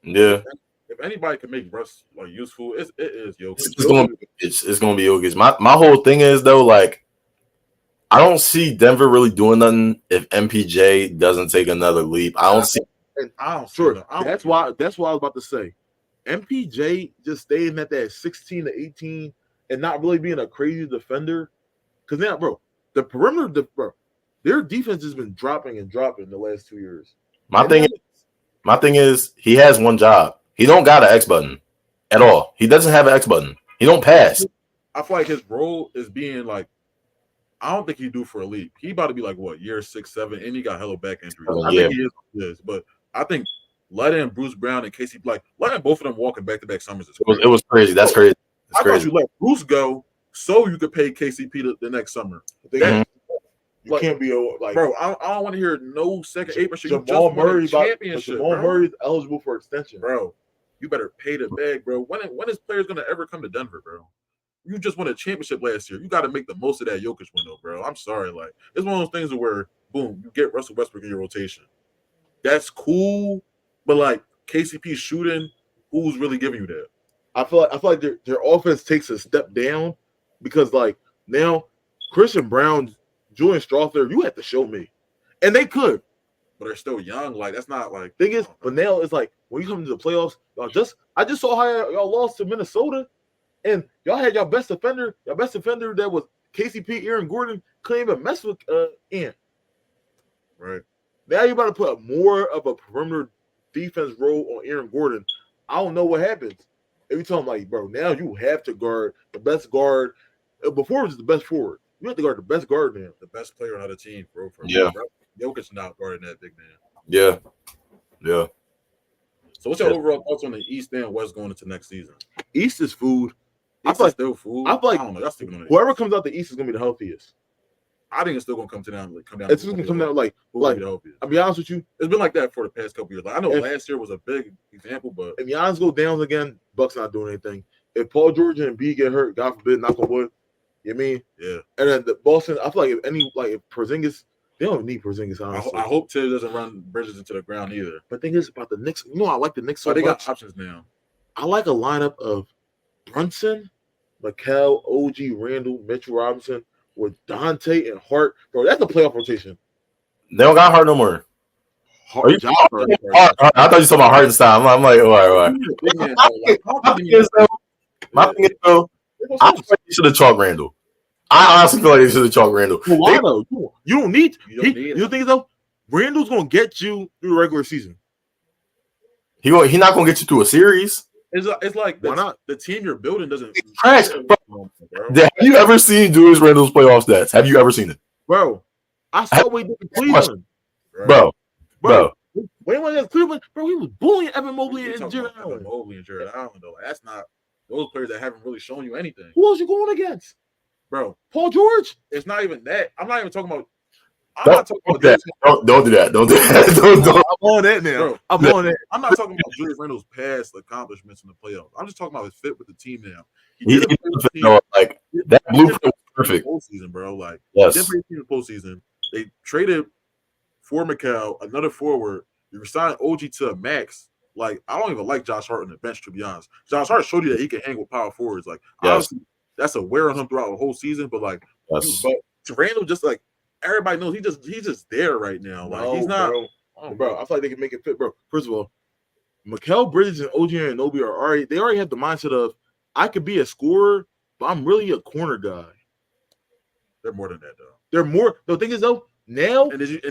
Yeah. If anybody can make Russ like useful, it is Jokic. It's gonna be Jokic. My whole thing is though, like, I don't see Denver really doing nothing if MPJ doesn't take another leap. I don't see. That's why I was about to say, MPJ just staying at that 16 to 18 and not really being a crazy defender. Because now, bro, the perimeter, their defense has been dropping the last 2 years. My thing is, he has one job. He don't got an X button at all. He doesn't have an X button. He don't pass. I feel like his role is being like, I don't think he do for a leap. He about to be like what, year 6, 7, and he got hella back injuries. I think he is, but I think letting Bruce Brown and Casey, like letting both of them walking back-to-back summers is crazy. It was crazy. That's crazy. I thought you let Bruce go so you could pay KCP the next summer. You can't be like, bro. I don't want to hear no second apron shit. Jamal Murray is eligible for extension, bro. You better pay the bag, bro. When is players gonna ever come to Denver, bro? You just won a championship last year. You got to make the most of that Jokic window, bro. I'm sorry, like it's one of those things where boom, you get Russell Westbrook in your rotation. That's cool, but like KCP shooting, who's really giving you that? I feel like their offense takes a step down because like now Christian Brown, Julian Strawther, you have to show me, and they could. But they're still young. Like that's not like Thing is, but now it's like when you come to the playoffs, I just saw how y'all lost to Minnesota, and y'all had your best defender that was KCP, Aaron Gordon, couldn't even mess with Ant. right. Now you about to put more of a perimeter defense role on Aaron Gordon. I don't know what happens. Every time, like, bro, now you have to guard the best guard. Before it was the best forward. You have to guard the best guard now. The best player on the team, bro. Yeah. Jokic's not guarding that big man. Yeah. Yeah. So what's your overall thoughts on the East and West going into next season? East is food. I feel like still food. I feel like I don't know. Y'all sleeping on it. Whoever comes out the East is gonna be the healthiest. I think it's still gonna come down. It's just gonna come down like I'll be honest with you. It's been like that for the past couple years. Like I know If- last year was a big example, but If Giannis go down again, Bucks not doing anything. If Paul George and B get hurt, God forbid, knock on wood, you know what I mean? yeah. And then the Boston, I feel like if Porzingis, they don't need Porzingis, honestly. I hope Tibbs doesn't run Bridges into the ground either. But the thing is about the Knicks, I like the Knicks so So they much. got options now. I like a lineup of Brunson, Mikal, OG, Randall, Mitchell Robinson with Dante and Hart. Bro, that's a playoff rotation. They don't got Hart no more. Hart, you- Josh Hart. Hart. I thought you saw my Hart this time. I'm like, all right. Big man, My thing is though, I feel like they should have chalked Randall. I honestly feel like they should have chalked Randall. Well, why though? You don't need. You think though? Randall's gonna get you through the regular season. He not gonna get you through a series. It's like Why not? the team you're building doesn't Trash, bro. Have you ever seen Julius Randle's playoff stats? Have you ever seen it, Bro, I saw what he did in Cleveland. bro? When he went against Cleveland, bro, he was bullying Evan Mobley You're and talking Jared about Evan Allen. Mobley and Jared Allen though. That's not those players that haven't really shown you anything, Who else you going against? bro. Paul George? It's not even that. I'm not even talking about. I'm Don't not talking do about that. Don't do that. Don't do that. Don't. I'm on that now. Bro, I'm on that. I'm not talking about Julius Randle's past accomplishments in the playoffs. I'm just talking about his fit with the team now. He didn't play with the team. no, like that blueprint was perfect. Postseason, bro. Like Yes. they didn't play the team in the postseason. They traded for Mikal, another forward. You signed OG to a max. Like I don't even like Josh Hart on the bench, to be honest. Josh Hart showed you that he can hang with power forwards. Like honestly, that's a wear on him throughout the whole season. But like, Yes. but Randle just like everybody knows he's just there right now. Like he's not. Bro, I feel like they can make it fit, bro. First of all, Mikal Bridges and OG Anunoby are already have the mindset of I could be a scorer, but I'm really a corner guy. They're more than that though. They're more. The thing is though, now And, if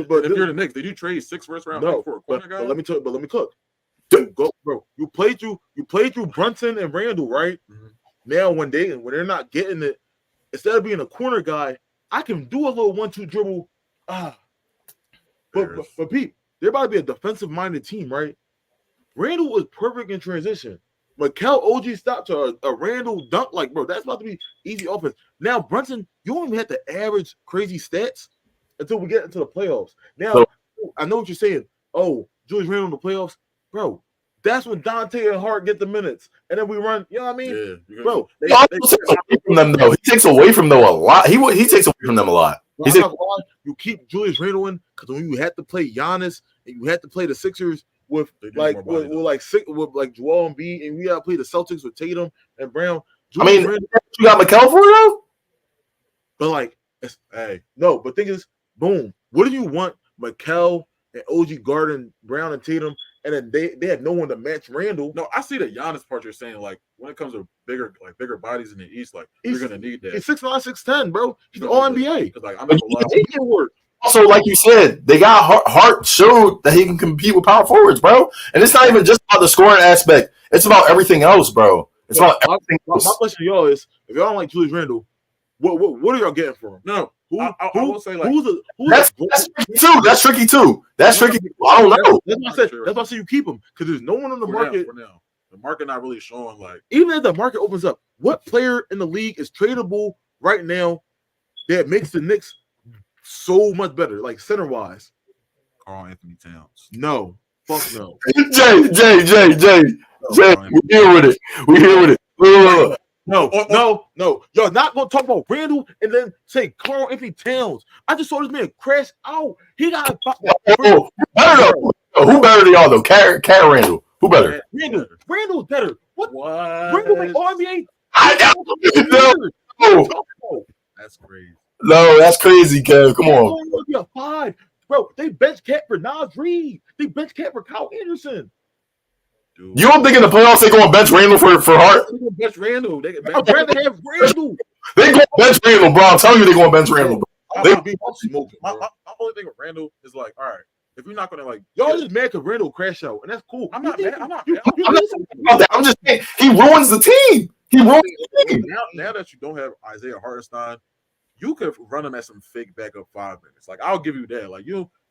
but you're the Knicks, did you trade 6 first round no, picks for a but corner guy? let me cook. Go, bro. You played through Brunson and Randall, right? Mhm. Now when they're not getting it, instead of being a corner guy, I can do a little 1-2 dribble. But Pete, they're about to be a defensive minded team, right? Randall was perfect in transition. Mikal OG stopped to a Randall dunk, like, bro, that's about to be easy offense. Now, Brunson, you don't even have to average crazy stats until we get into the playoffs. Now, I know what you're saying. Oh, Julius Randle in the playoffs, bro. That's when Dante and Hart get the minutes, and then we run. You know what I mean, Yeah, bro? He takes away from them though. He takes away from them a lot. He takes away from them a lot. Well, I'm not gonna lie, you keep Julius Randle in because when you had to play Giannis and you had to play the Sixers with like Joel Embiid, and we got to play the Celtics with Tatum and Brown. Julius Randle, you got Mikal for though. But like, no. But thing is, boom. What do you want, Mikal and OG Garden, Brown and Tatum, and then they had no one to match Randall? No, I see the Giannis part you're saying. Like when it comes to bigger bodies in the East, like you're gonna need that. He's 6'9", 6'10", bro. He's all NBA. Like I'm not gonna lie. Also, like you said, they got Hart showed that he can compete with power forwards, bro. And it's not even just about the scoring aspect; it's about everything else, bro. It's about everything else. My question to y'all is: if y'all don't like Julius Randle, what are y'all getting for him? No, I will say like that's tricky too. That's tricky too. That's tricky. I don't know. That's why I say you keep him because there's no one on the market. For now. The market not really showing like even if the market opens up, what player in the league is tradable right now that makes the Knicks so much better, like center wise? Karl Anthony Towns. No, fuck no. Jay. We're here with it. We're here with it. No. Y'all not gonna talk about Randall and then say Carl Anthony Towns. I just saw this man crash out. He got Who better than y'all though? Cat Randall. Who better? Randall's better. What? Randall like NBA. That's crazy. No, that's crazy, Kev. Come on. Be a 5. Bro, they bench Cat for Nas Reed. They bench Cat for Kyle Anderson. Dude. You don't think in the playoffs they going to bench Randall for Hart? They going to bench Randall. I'd rather have Randall. They going to bench Randall, bro. I'm telling you, they going to bench Randall. They be smoking. My only thing with Randall is like, all right, if you're not gonna like, y'all just mad because Randall crash out, and that's cool. I'm not mad. I'm not I'm just saying he ruins the team. Now that you don't have Isaiah Hartenstein, you could run him at some fake backup 5 minutes. Like I'll give you that. Like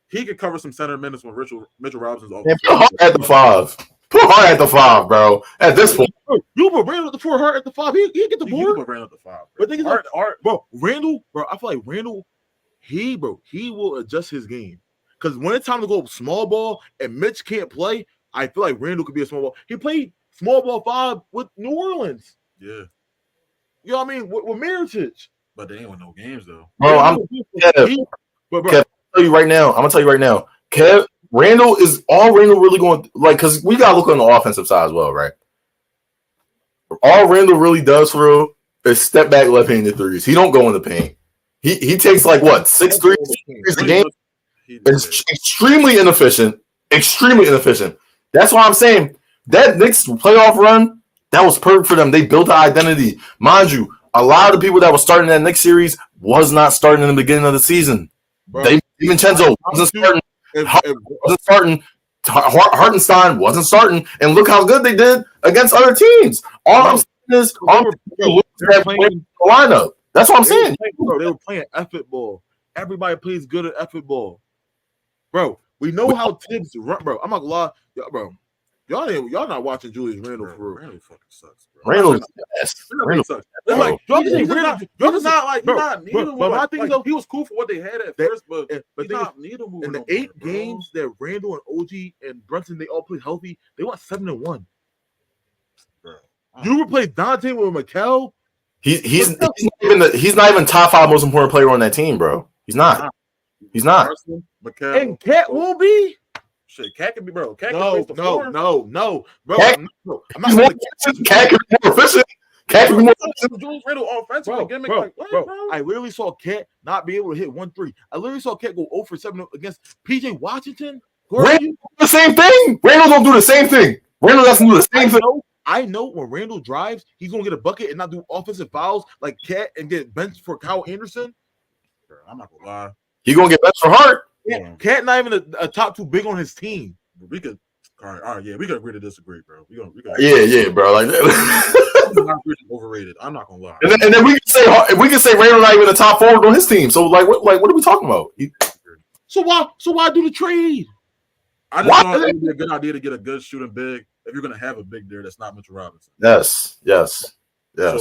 he could cover some center minutes when Mitchell Robinson's off. Put Hart at the 5. Put Hart at the 5, bro. At this point, you put Randall at the 4, Hart at the 5. He get the board. You put Randall at the 5. But think bro, Randall, bro. I feel like Randall, he will adjust his game. Because when it's time to go small ball and Mitch can't play, I feel like Randall could be a small ball. He played small ball 5 with New Orleans. Yeah. You know what I mean? With Mirotic. But they ain't win no games, though. Bro, I'm going to tell you right now. Kev, Randall is all Randall really going – like, because we got to look on the offensive side as well, right? All Randall really does for real is step back left-handed threes. He don't go in the paint. He takes, like, what, 6 threes a game? It's extremely inefficient. That's why I'm saying that Knicks playoff run, that was perfect for them. They built an identity. Mind you, a lot of the people that were starting that Knicks series was not starting in the beginning of the season. DiVincenzo wasn't starting. Wasn't starting. Hartenstein wasn't starting. And look how good they did against other teams. All I'm saying is the lineup. That's what I'm saying. They were playing effort ball. Everybody plays good at effort ball. Bro, we know how Tibbs run, bro. I'm not gonna lie, bro. Y'all not watching Julius Randle for real. Randle fucking sucks, bro. Randle sucks. Like, y'all just not like bro, not need him. But I think like, he was cool for what they had at first, but he's not need him. In the 8 games that Randle and OG and Brunson they all played healthy, they went 7-1. Bro, you replace Dante with Mikal. He's not even top 5 most important player on that team, bro. He's not. Mikal, and Cat will be. Shit, Cat can be, bro. Cat no, bro. Cat can be more efficient. Cat can be more efficient. Julius Randle offensively, bro. I literally saw Cat not be able to hit 1-3. I literally saw Cat go 0 for 7 against PJ Washington. Randle do the same thing. Randle don't do the same thing. Randle doesn't do the same thing. I know when Randle drives, he's gonna get a bucket and not do offensive fouls like Cat and get benched for Kyle Anderson. Bro, I'm not gonna lie. He gonna get benched for Hart. Yeah, Cat not even a top 2 big on his team. We could, all right, yeah, we could agree to disagree, bro. We gonna yeah, bro, like that. Overrated. I'm not gonna lie. And then we can say Randle not even a top forward on his team. So what are we talking about? So why do the trade? I just thought it would be a good idea to get a good shooting big if you're gonna have a big there that's not Mitchell Robinson. Yes. So,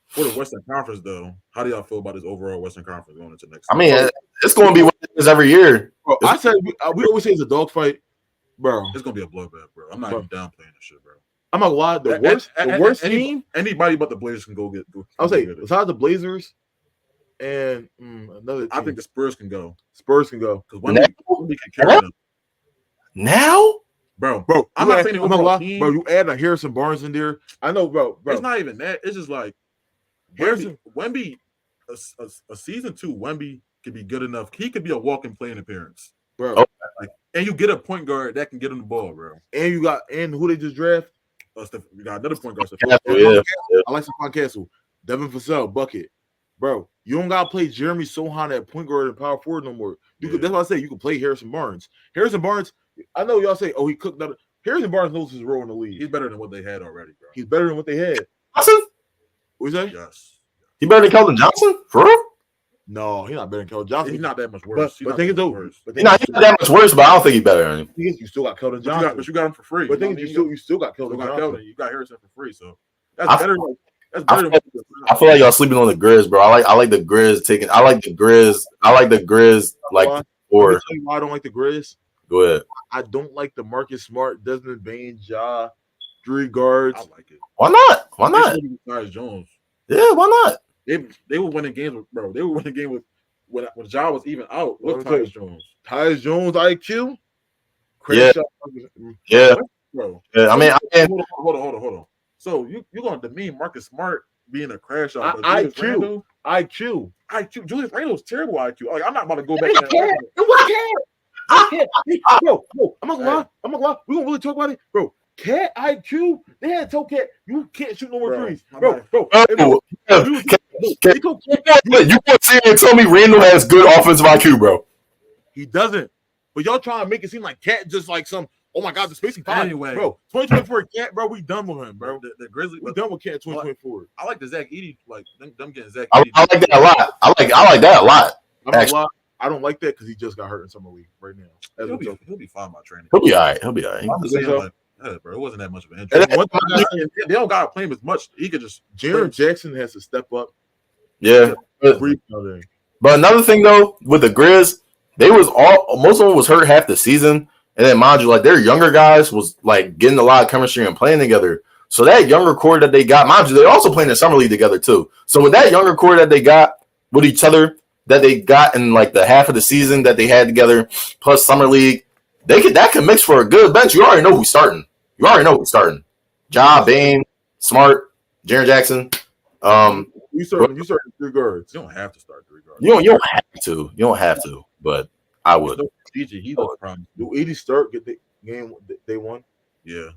for the Western Conference, though, how do y'all feel about this overall Western Conference going into next? I mean, it's going to be what it is every year. Bro, I said we always say it's a dogfight, bro. It's going to be a bloodbath, bro. I'm not even downplaying this shit, bro. I'm not gonna lie. The worst team. Anybody but the Blazers can go get. I'll say besides the Blazers and another team. I think the Spurs can go. Spurs can go because Wemby can carry them. Now, bro, I'm not saying I'm not gonna lie, bro. You add a Harrison Barnes in there. I know, bro. It's not even that. It's just like. Wemby, a season 2, Wemby could be good enough. He could be a walk-in playing appearance, bro. Like, and you get a point guard that can get him the ball, bro. And who they just draft? We got another point guard. I like Stephon Castle, Devin Vassell, bucket, bro. You don't gotta play Jeremy Sohan at point guard and power forward no more. That's why I say you can play Harrison Barnes. Harrison Barnes. I know y'all say, oh, he cooked up. Harrison Barnes knows his role in the league. He's better than what they had already, bro. He's better than what they had. Awesome. What you say? Yes. He better than Keldon Johnson? For real? No, he's not better than Keldon Johnson. He's not that much worse. But think it's though. He's not that much worse, but I don't think he's better than him. You still got Keldon Johnson. But you got him for free. But think you still got Keldon Johnson. You got Harrison for free, so that's better. That's better. I feel like y'all sleeping on the Grizz, bro. I like the Grizz taking. I like the Grizz like. Or tell you why I don't like the Grizz. Go ahead. I don't like the Marcus Smart, Desmond Bain, Ja 3 guards. I like it. Why not? Why They not? should be Tyus Jones. Yeah, why not? They were winning games with bro. They were winning game with when Ja was even out with Let me tell Tyus you. Jones. Tyus Jones IQ. Yeah. Shot. Yeah. Bro. Yeah, I mean, hold on. So you're gonna demean Marcus Smart being a crash out, but Julius IQ. Randle, IQ. Julius Randle's terrible IQ. Like I'm not about to go back. It was Cat. Bro, I'm not gonna lie. We gonna really talk about it, bro. Cat IQ. They had told Cat you can't shoot no more threes, bro. You can't sit here and tell me Randall has good offensive IQ, bro. He doesn't. But y'all trying to make it seem like Cat just like some. Oh my God, the spacing five. Anyway, bro, 2024 Cat, bro, we done with him, bro. The Grizzlies, we done with Cat 2024. I like the Zach Edey, like them getting Zach. I like that a lot. I like that a lot. I'm not lying. I don't like that because he just got hurt in summer league right now. He'll be fine by training. He'll be all right. He'll be all right. I'm saying, like, bro, it wasn't that much of an injury. They don't gotta play him as much. He could just. Jaren Jackson has to step up. Yeah. But another thing though, with the Grizz, most of them was hurt half the season. And then mind you, like their younger guys was like getting a lot of chemistry and playing together. So that younger core that they got, mind you, they also playing in summer league together too. So with that younger core that they got with each other, that they got in like the half of the season that they had together, plus summer league, that can mix for a good bench. You already know who's starting. Ja, Bane, Smart, Jaren Jackson. You starting 3 guards. You don't have to start 3 guards. You don't have to. But I would. DJ, he looks promising. Do Edey start get the game day 1? Yeah.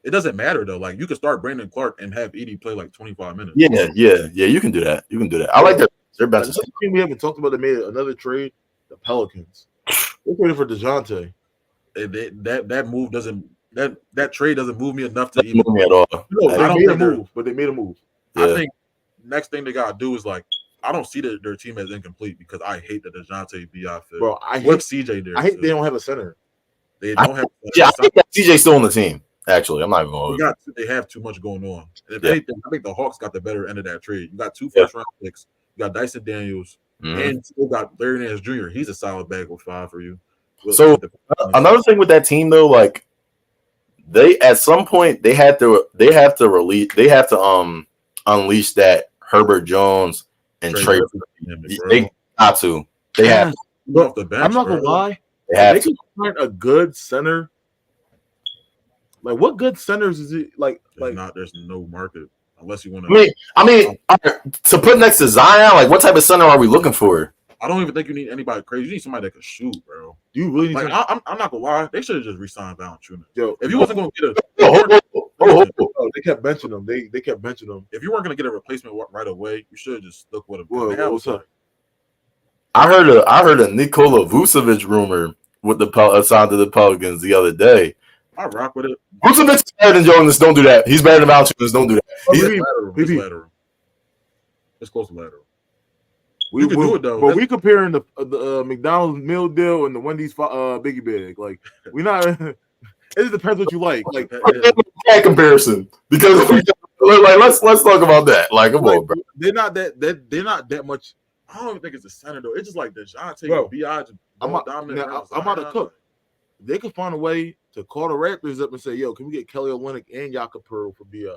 It doesn't matter though. Like you could start Brandon Clark and have Edey play like 25 minutes. Yeah. You can do that. I like their bench. Another team we haven't talked about that made another trade. The Pelicans. They traded for DeJounte. That move doesn't. That trade doesn't move me enough to even move me at all. No, they made a move. Yeah. I think next thing they gotta do is like. I don't see their team as incomplete because I hate that DeJounte BI fit. Bro, I hate CJ there. I hate they don't have a center. They don't have. I think that CJ's still on the team. Actually, I'm not even going to. They have too much going on. And if anything, I think the Hawks got the better end of that trade. You got 2 first-round picks. You got Dyson Daniels, and still got Larry Nance Jr. He's a solid bag with 5 for you. So another thing with that team though, like they at some point they have to unleash that Herbert Jones and Trey. They got to. They have to. Off the bench, I'm not gonna lie. They can find a good center. Like what good centers is it? There's no market unless you want to. I mean, to put next to Zion, like what type of center are we looking for? I don't even think you need anybody crazy. You need somebody that can shoot, bro. Do you really need? I'm not gonna lie. They should have just re-signed Valanciunas. Yo, if you wasn't gonna get they kept benching them. They kept benching them. If you weren't gonna get a replacement right away, you should have just stuck with him. What's up? I heard a Nikola Vucevic rumor with the signed to the Pelicans the other day. I rock with it. Vucevic is better than Jonas. Don't do that. He's better than Valanciunas. Don't do that. He's lateral. It's close to lateral. You can do it though. But we comparing the McDonald's meal deal and the Wendy's biggie bag. Like we not. It just depends what you like. Like that comparison because like let's talk about that. Like come on, bro. They're not that much. I don't even think it's a center though. It's just like DeJounte, B.I. I'm out of cook. They could find a way to call the Raptors up and say, "Yo, can we get Kelly Olynyk and Jakob Pearl for B.I.?"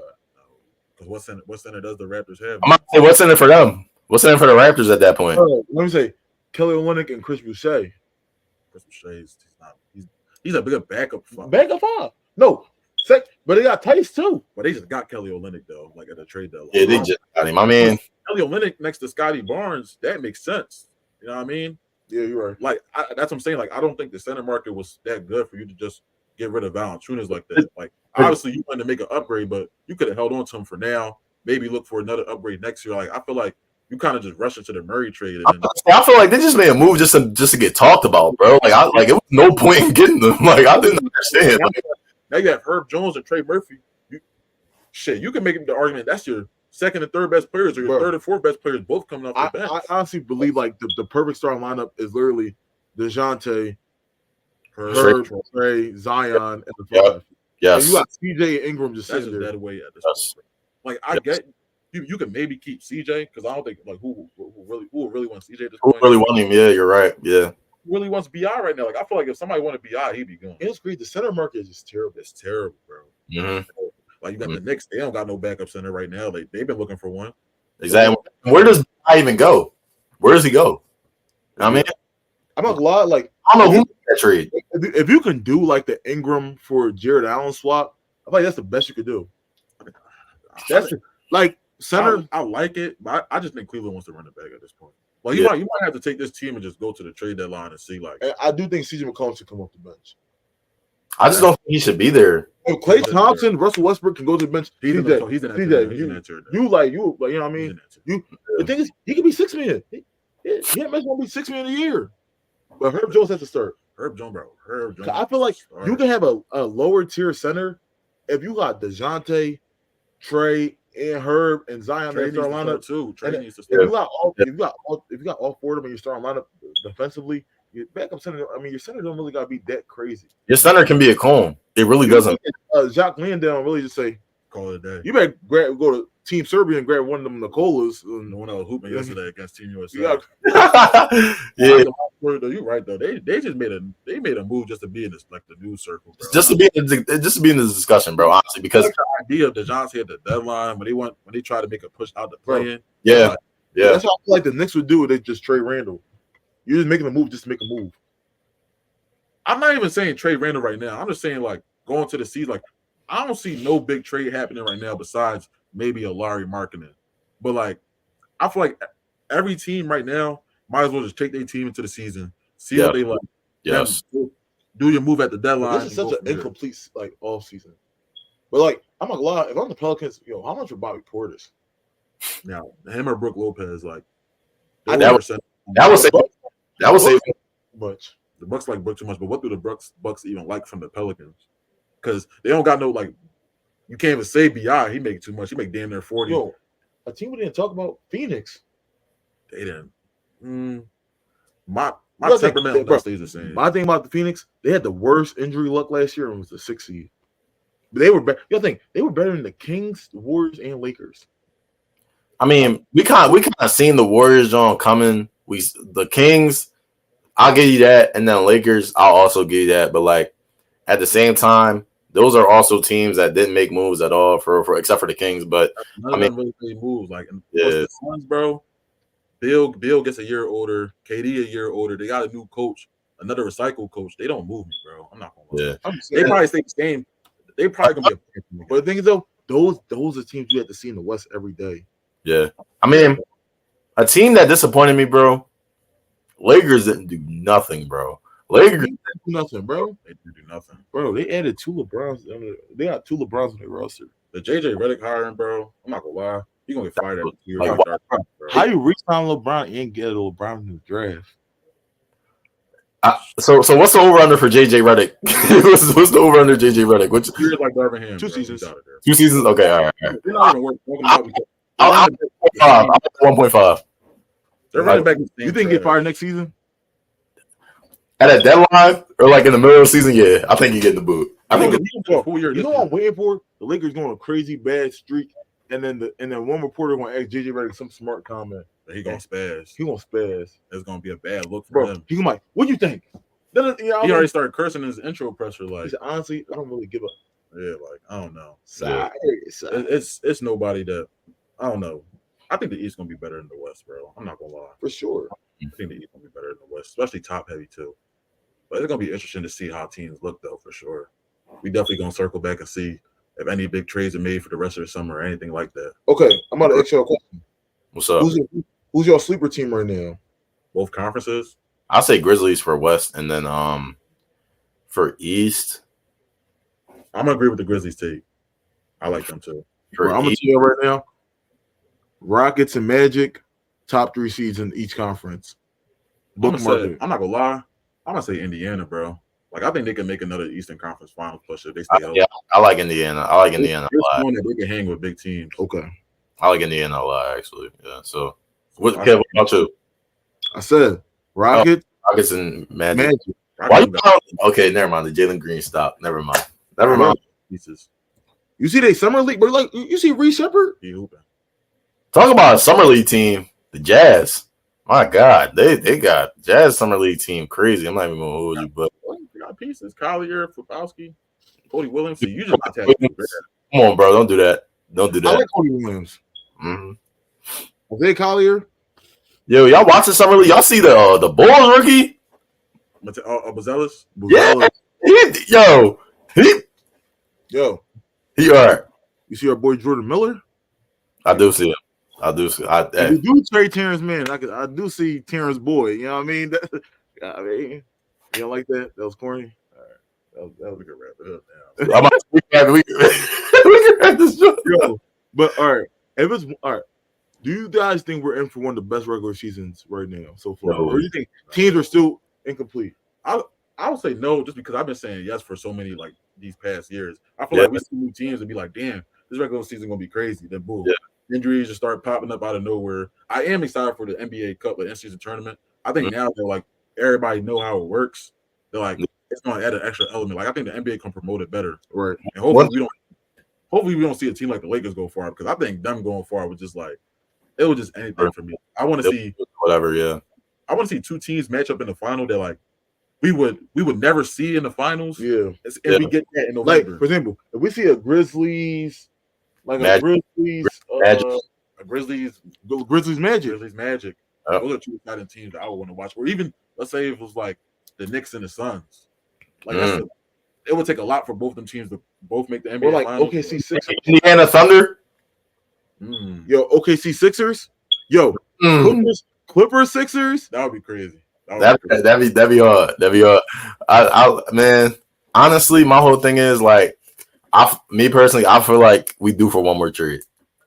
Because what center does the Raptors have? I'm about to say what's in it for them. What's in it for the Raptors at that point? Let me say Kelly Olynyk and Chris Boucher. Chris Boucher he's a bigger backup. Backup 5. No, but they got Tice too. But they just got Kelly Olynyk though, like at a trade deadline. Yeah, they just got him. I mean, Kelly Olynyk next to Scotty Barnes, that makes sense. You know what I mean? Yeah, you're right. Like that's what I'm saying. Like I don't think the center market was that good for you to just get rid of Valanciunas like that. Like obviously you wanted to make an upgrade, but you could have held on to him for now. Maybe look for another upgrade next year. Like I feel like you kind of just rushed into the Murray trade. I feel like they just made a move just to get talked about, bro. Like it was no point in getting them. Like I didn't understand. Now you have Herb Jones and Trey Murphy. You can make the argument that's your second and third best players, or your third and fourth best players, both coming off the bench. I honestly believe like the perfect starting lineup is literally DeJounte, Herb, Trey, Zion, and the 5. Yes. And you got CJ and Ingram just sitting there. That way at this point. Like I get. You can maybe keep CJ because I don't think like who really want CJ at this point. Who really want him? Yeah, you're right. Yeah. really wants BI right now. Like I feel like if somebody wanted BI, he'd be going. It's great. The center market is just terrible. It's terrible, bro. Like you got the Knicks, they don't got no backup center right now. They've been looking for one. Exactly. Where does BI even go? Where does he go? I mean, I'm not gonna lie. Like I don't know who made that trade. If you can do like the Ingram for Jared Allen swap, I think that's the best you could do. That's like center. I like it, but I just think Cleveland wants to run it back at this point. Well, you might have to take this team and just go to the trade deadline and see. Like, I do think CJ McCollum should come off the bench. I just don't think he should be there. If Klay Thompson, Russell Westbrook can go to the bench. He's an answer. You know what I mean? The thing is, he could be $6 million. He might want to be $6 million a year. But Herb Jones has to start. Herb Jones. I feel like you can have a lower tier center if you got DeJounte, Trey, and Herb and Zion in the starting lineup too. Trey needs to start. If you got all four of them in your starting lineup defensively, your backup center. I mean, your center don't really gotta be that crazy. Your center can be a cone. It really doesn't. Jacques Landale really just say, call it a day. You better go to Team Serbia and grab one of them Nicolas. The one that was hooping yesterday against Team USA. Yeah, you're right though. They just made a move just to be in this like the news circle, bro. Just to be in this discussion, bro. Honestly, because the idea of DeJounte at the deadline when they tried to make a push out the play-in. Yeah. That's what I feel like the Knicks would do. They just trade Randall. You're just making a move just to make a move. I'm not even saying trade Randall right now. I'm just saying like going to the season. Like I don't see no big trade happening right now besides maybe a Larry Markkinen. But like I feel like every team right now might as well just take their team into the season, see what they like. Yes. Do your move at the deadline. This is such an incomplete like off season. But like I'm not gonna lie, if I'm the Pelicans, how much would Bobby Portis? Now him or Brook Lopez, like that would say much. The Bucks like Brook too much, but what do the Bucks even like from the Pelicans? Because they don't got no like. You can't even say Bi. He make too much. He make damn near 40. Yo, a team we didn't talk about Phoenix. They didn't. My temperament stays the same. My thing about the Phoenix, they had the worst injury luck last year and was the 6th seed. But they were better. They were better than the Kings, the Warriors, and Lakers. I mean, we kind of seen the Warriors on coming. The Kings, I'll give you that, and then Lakers, I'll also give you that. But like at the same time, those are also teams that didn't make moves at all for except for the Kings. But none of them really made moves. Like the Suns, bro. Bill gets a year older. KD a year older. They got a new coach, another recycled coach. They don't move me, bro. I'm not gonna lie. They probably stay the same. They probably gonna be. But the thing is though, those are teams you have to see in the West every day. Yeah, I mean, a team that disappointed me, bro. Lakers didn't do nothing, bro. Lakers didn't do nothing, bro. They didn't do nothing, bro. They added 2 LeBrons. They got 2 LeBrons on their roster. The JJ Redick hiring, bro. I'm not gonna lie. He's gonna get fired after 2 years. Like, how you re-sign LeBron and get a LeBron in the draft? So what's the over under for JJ Redick? what's the over under JJ Redick? Which years like Birmingham? 2 seasons. 2 seasons. Okay, all right. We're not even working. I'm 1.5. They're running back. You think get fired next season? At a deadline or like in the middle of the season? Yeah, I think you get the boot. I think what I'm waiting for? The Lakers going on a crazy bad streak, and then one reporter going to ask JJ Redick some smart comment. He gonna spaz. It's gonna be a bad look for him. He like, what do you think? He already started cursing in his intro pressure. Like, he said, honestly, I don't really give up. Yeah, like I don't know. Sorry. It's nobody that I don't know. I think the East gonna be better than the West, bro. I'm not gonna lie. For sure. I think the East gonna be better than the West, especially top heavy too. But it's gonna be interesting to see how teams look though, for sure. We definitely gonna circle back and see if any big trades are made for the rest of the summer or anything like that. Okay, I'm about to ask you a question. What's up? Who's your sleeper team right now? Both conferences? I'll say Grizzlies for West, and then for East. I'm gonna agree with the Grizzlies take. I like them too. I'm gonna tell you right now. Rockets and Magic, top 3 seeds in each conference. I'm not gonna lie. I'm gonna say Indiana, bro. Like I think they can make another Eastern Conference Finals push if they stay healthy. Yeah, I like Indiana. I like Indiana a lot. They can hang with big teams. Okay. I like Indiana a lot, actually. Yeah. So, what about you? I said Rockets and Magic. Why you okay, never mind. The Jalen Green stop. Never mind. Pieces. You see they summer league, but like you see Reece Shepherd. He hooping. Talk about a summer league team. The Jazz. My God, they got Jazz Summer League team crazy. I'm not even gonna hold you, but We got pieces. Collier, Flipowski, Cody Williamson. You just got to come on, bro, don't do that. Don't do I that. like Cody Williams. Mm-hmm. Jose Collier. Yo, y'all watching Summer League? Y'all see the Bulls rookie? Buzelis? Yeah, yo, he all right. You see our boy Jordan Miller? I do see him. I do see. We do trade Terrence Mann. I do see Terrence Boyd. You know what I mean? You don't like that? That was corny. All right, that was a good wrap it up now. we can wrap this up. Yo, but all right, if it's all right, do you guys think we're in for one of the best regular seasons right now so far, or do you think teams are still incomplete? I would say no, just because I've been saying yes for so many like these past years. I feel like we see new teams and be like, damn, this regular season gonna be crazy. Then boom, injuries just start popping up out of nowhere. I am excited for the NBA Cup, the in-season tournament. I think now they're like everybody know how it works. They're like it's gonna add an extra element. Like I think the NBA can promote it better, right? And hopefully we don't see a team like the Lakers go far because I think them going far was just like it was just anything for me. I want to see whatever. Yeah, I want to see two teams match up in the final that like. We would never see in the finals. Yeah. And we get that in November. Like, for example, if we see a Grizzlies, like Magic. A Grizzlies Magic. Those are two exciting teams that I would want to watch. Or even, let's say it was like the Knicks and the Suns. Like, it would take a lot for both them teams to both make the NBA or like finals. OKC Sixers. Indiana Thunder. Yo, OKC Sixers. Yo, Clippers Sixers. That would be crazy. That'd be hard. That'd be hard. I man, honestly, my whole thing is like, me personally, I feel like we do for one more trade.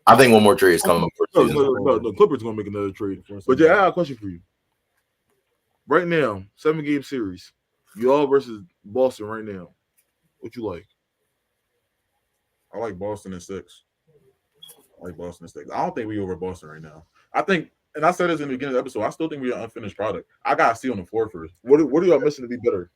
I think one more trade is coming. No, Clippers gonna make another trade. But yeah, I have a question for you. Right now, 7-game series, y'all versus Boston. Right now, what you like? I like Boston in 6. I don't think we over Boston right now. I think. And I said this in the beginning of the episode. I still think we're an unfinished product. I got to see on the floor first. What are y'all missing to be better?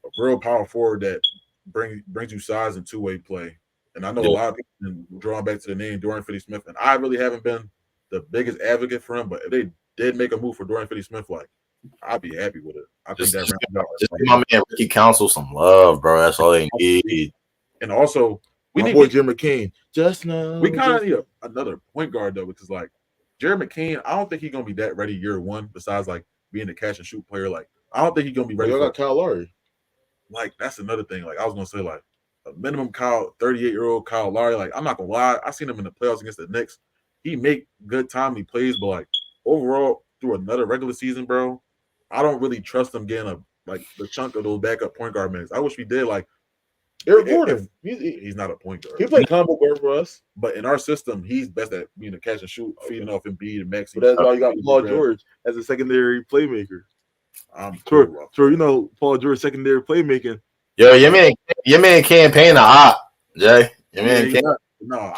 A real power forward that brings you size and two-way play. And I know a lot of people been drawing back to the name Dorian Finney-Smith, and I really haven't been the biggest advocate for him. But if they did make a move for Dorian Finney-Smith, like I'd be happy with it. I think that just give my man Ricky Council some love, bro. That's all they need. And also, we need Jim McCain. Just now, we kind of need another point guard though, because like. Jared McCain, I don't think he's gonna be that ready year one. Besides, like being a catch and shoot player, like I don't think he's gonna be ready. You got Kyle Lowry. Like that's another thing. Like I was gonna say, like a minimum 38-year-old Kyle Lowry. Like I'm not gonna lie, I seen him in the playoffs against the Knicks. He make good time. He plays, but like overall through another regular season, bro, I don't really trust him getting the chunk of those backup point guard minutes. I wish we did like. Eric Gordon, he's not a point guard. He played combo guard for us, but in our system, he's best at being a catch and shoot, feeding off Embiid and Maxey. But that's why you got Paul George as a secondary playmaker. Sure, you know Paul George secondary playmaking. Yo, your man can't paint a op, Jay. Your man can't. No,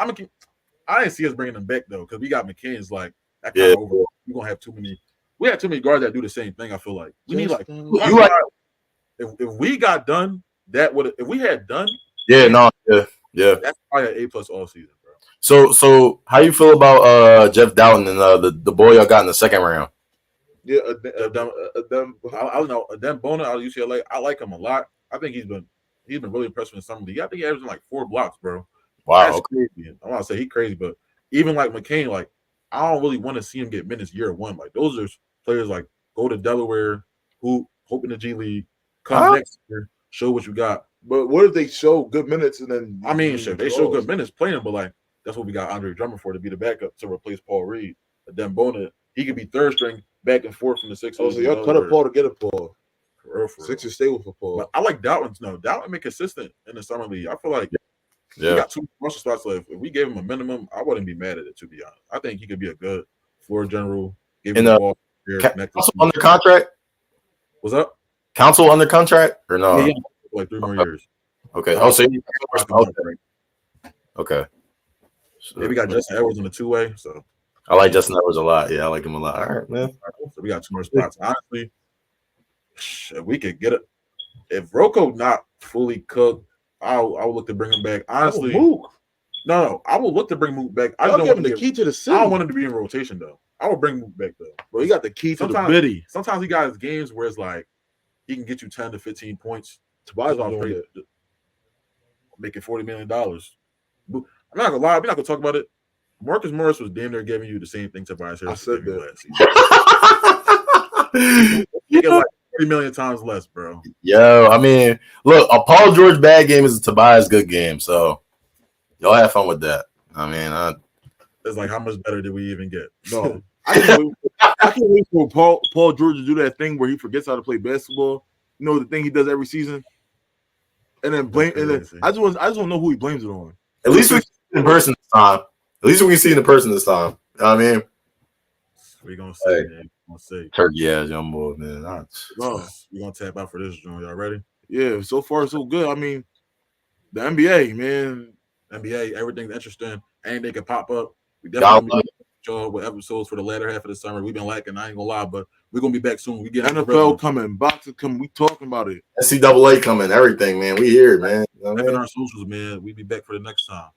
I didn't see us bringing him back though, because we got McCain's like that kind of over. We're gonna have too many. We have too many guards that do the same thing. I feel like we need like if we got done. That would if we had done, yeah. That's probably an A+ all season, So bro. how you feel about Jeff Doughton and the boy y'all got in the second round? Yeah, I don't know. Adem Bona out of UCLA, I like him a lot. I think he's been really impressive in summer league. I think he averaging like 4 blocks, bro. Wow, that's crazy. I want to say he's crazy, but even like McCain, like I don't really want to see him get minutes year one. Like those are players like go to Delaware, who hope in the G League, come next year. Show what you got. But what if they show good minutes and then they show good minutes playing, but like that's what we got Andre Drummond for, to be the backup to replace Paul Reed. Adem Bona, he could be third string back and forth from the Sixers. Oh, so y'all cut up Paul to get a Paul. For real. Sixers stay with Paul. But I like Doughton. No, Doughton been consistent in the summer league. I feel like he got 2 rushing spots left. If we gave him a minimum, I wouldn't be mad at it, to be honest. I think he could be a good floor general. Give him the ball. Council under contract? What's up? Council under contract or no? Yeah. Like 3 more years. Okay. Okay. So we got Justin Edwards on the 2-way. So I like Justin Edwards a lot. Yeah, I like him a lot. All right, man. So we got 2 more spots. Honestly, if we could get it, if Rocco not fully cooked, I would look to bring him back. Honestly, Mook. No, I will look to bring Mook back. I don't give him the key to the city. I don't want him to be in rotation though. I would bring him back though. Bro, he got the key to the Sometimes- bitty. Sometimes he got his games where it's like he can get you 10 to 15 points, Tobias just not off doing straight- that. making $40 million. But I'm not gonna lie, we're not gonna talk about it. Marcus Morris was damn near giving you the same thing Tobias Harris was said giving you that. last season. He get like 3 million times less, bro. Yo, I mean, look, a Paul George bad game is a Tobias good game, so y'all have fun with that. I mean, It's like how much better did we even get? No. I can't wait for Paul George to do that thing where he forgets how to play basketball. You know the thing he does every season? And then blame and then crazy. I just want to know who he blames it on. at least we see it in person this time. At least we can see it in person this time. You know what I mean, We're gonna see, Hey. man. We're gonna see. turkey ass young boy, man. No. We're gonna tap out for this joint. Y'all ready? Yeah, so far so good. I mean, the NBA, man. NBA, everything's interesting. Anything can pop up. We Y'all definitely y'all with episodes for the latter half of the summer. We've been lacking, I ain't gonna lie, but we're gonna be back soon. We get NFL coming, boxing coming. We talking about it. NCAA coming, everything, man. We here, man. You know what I in mean? our socials, man. We be back for the next time.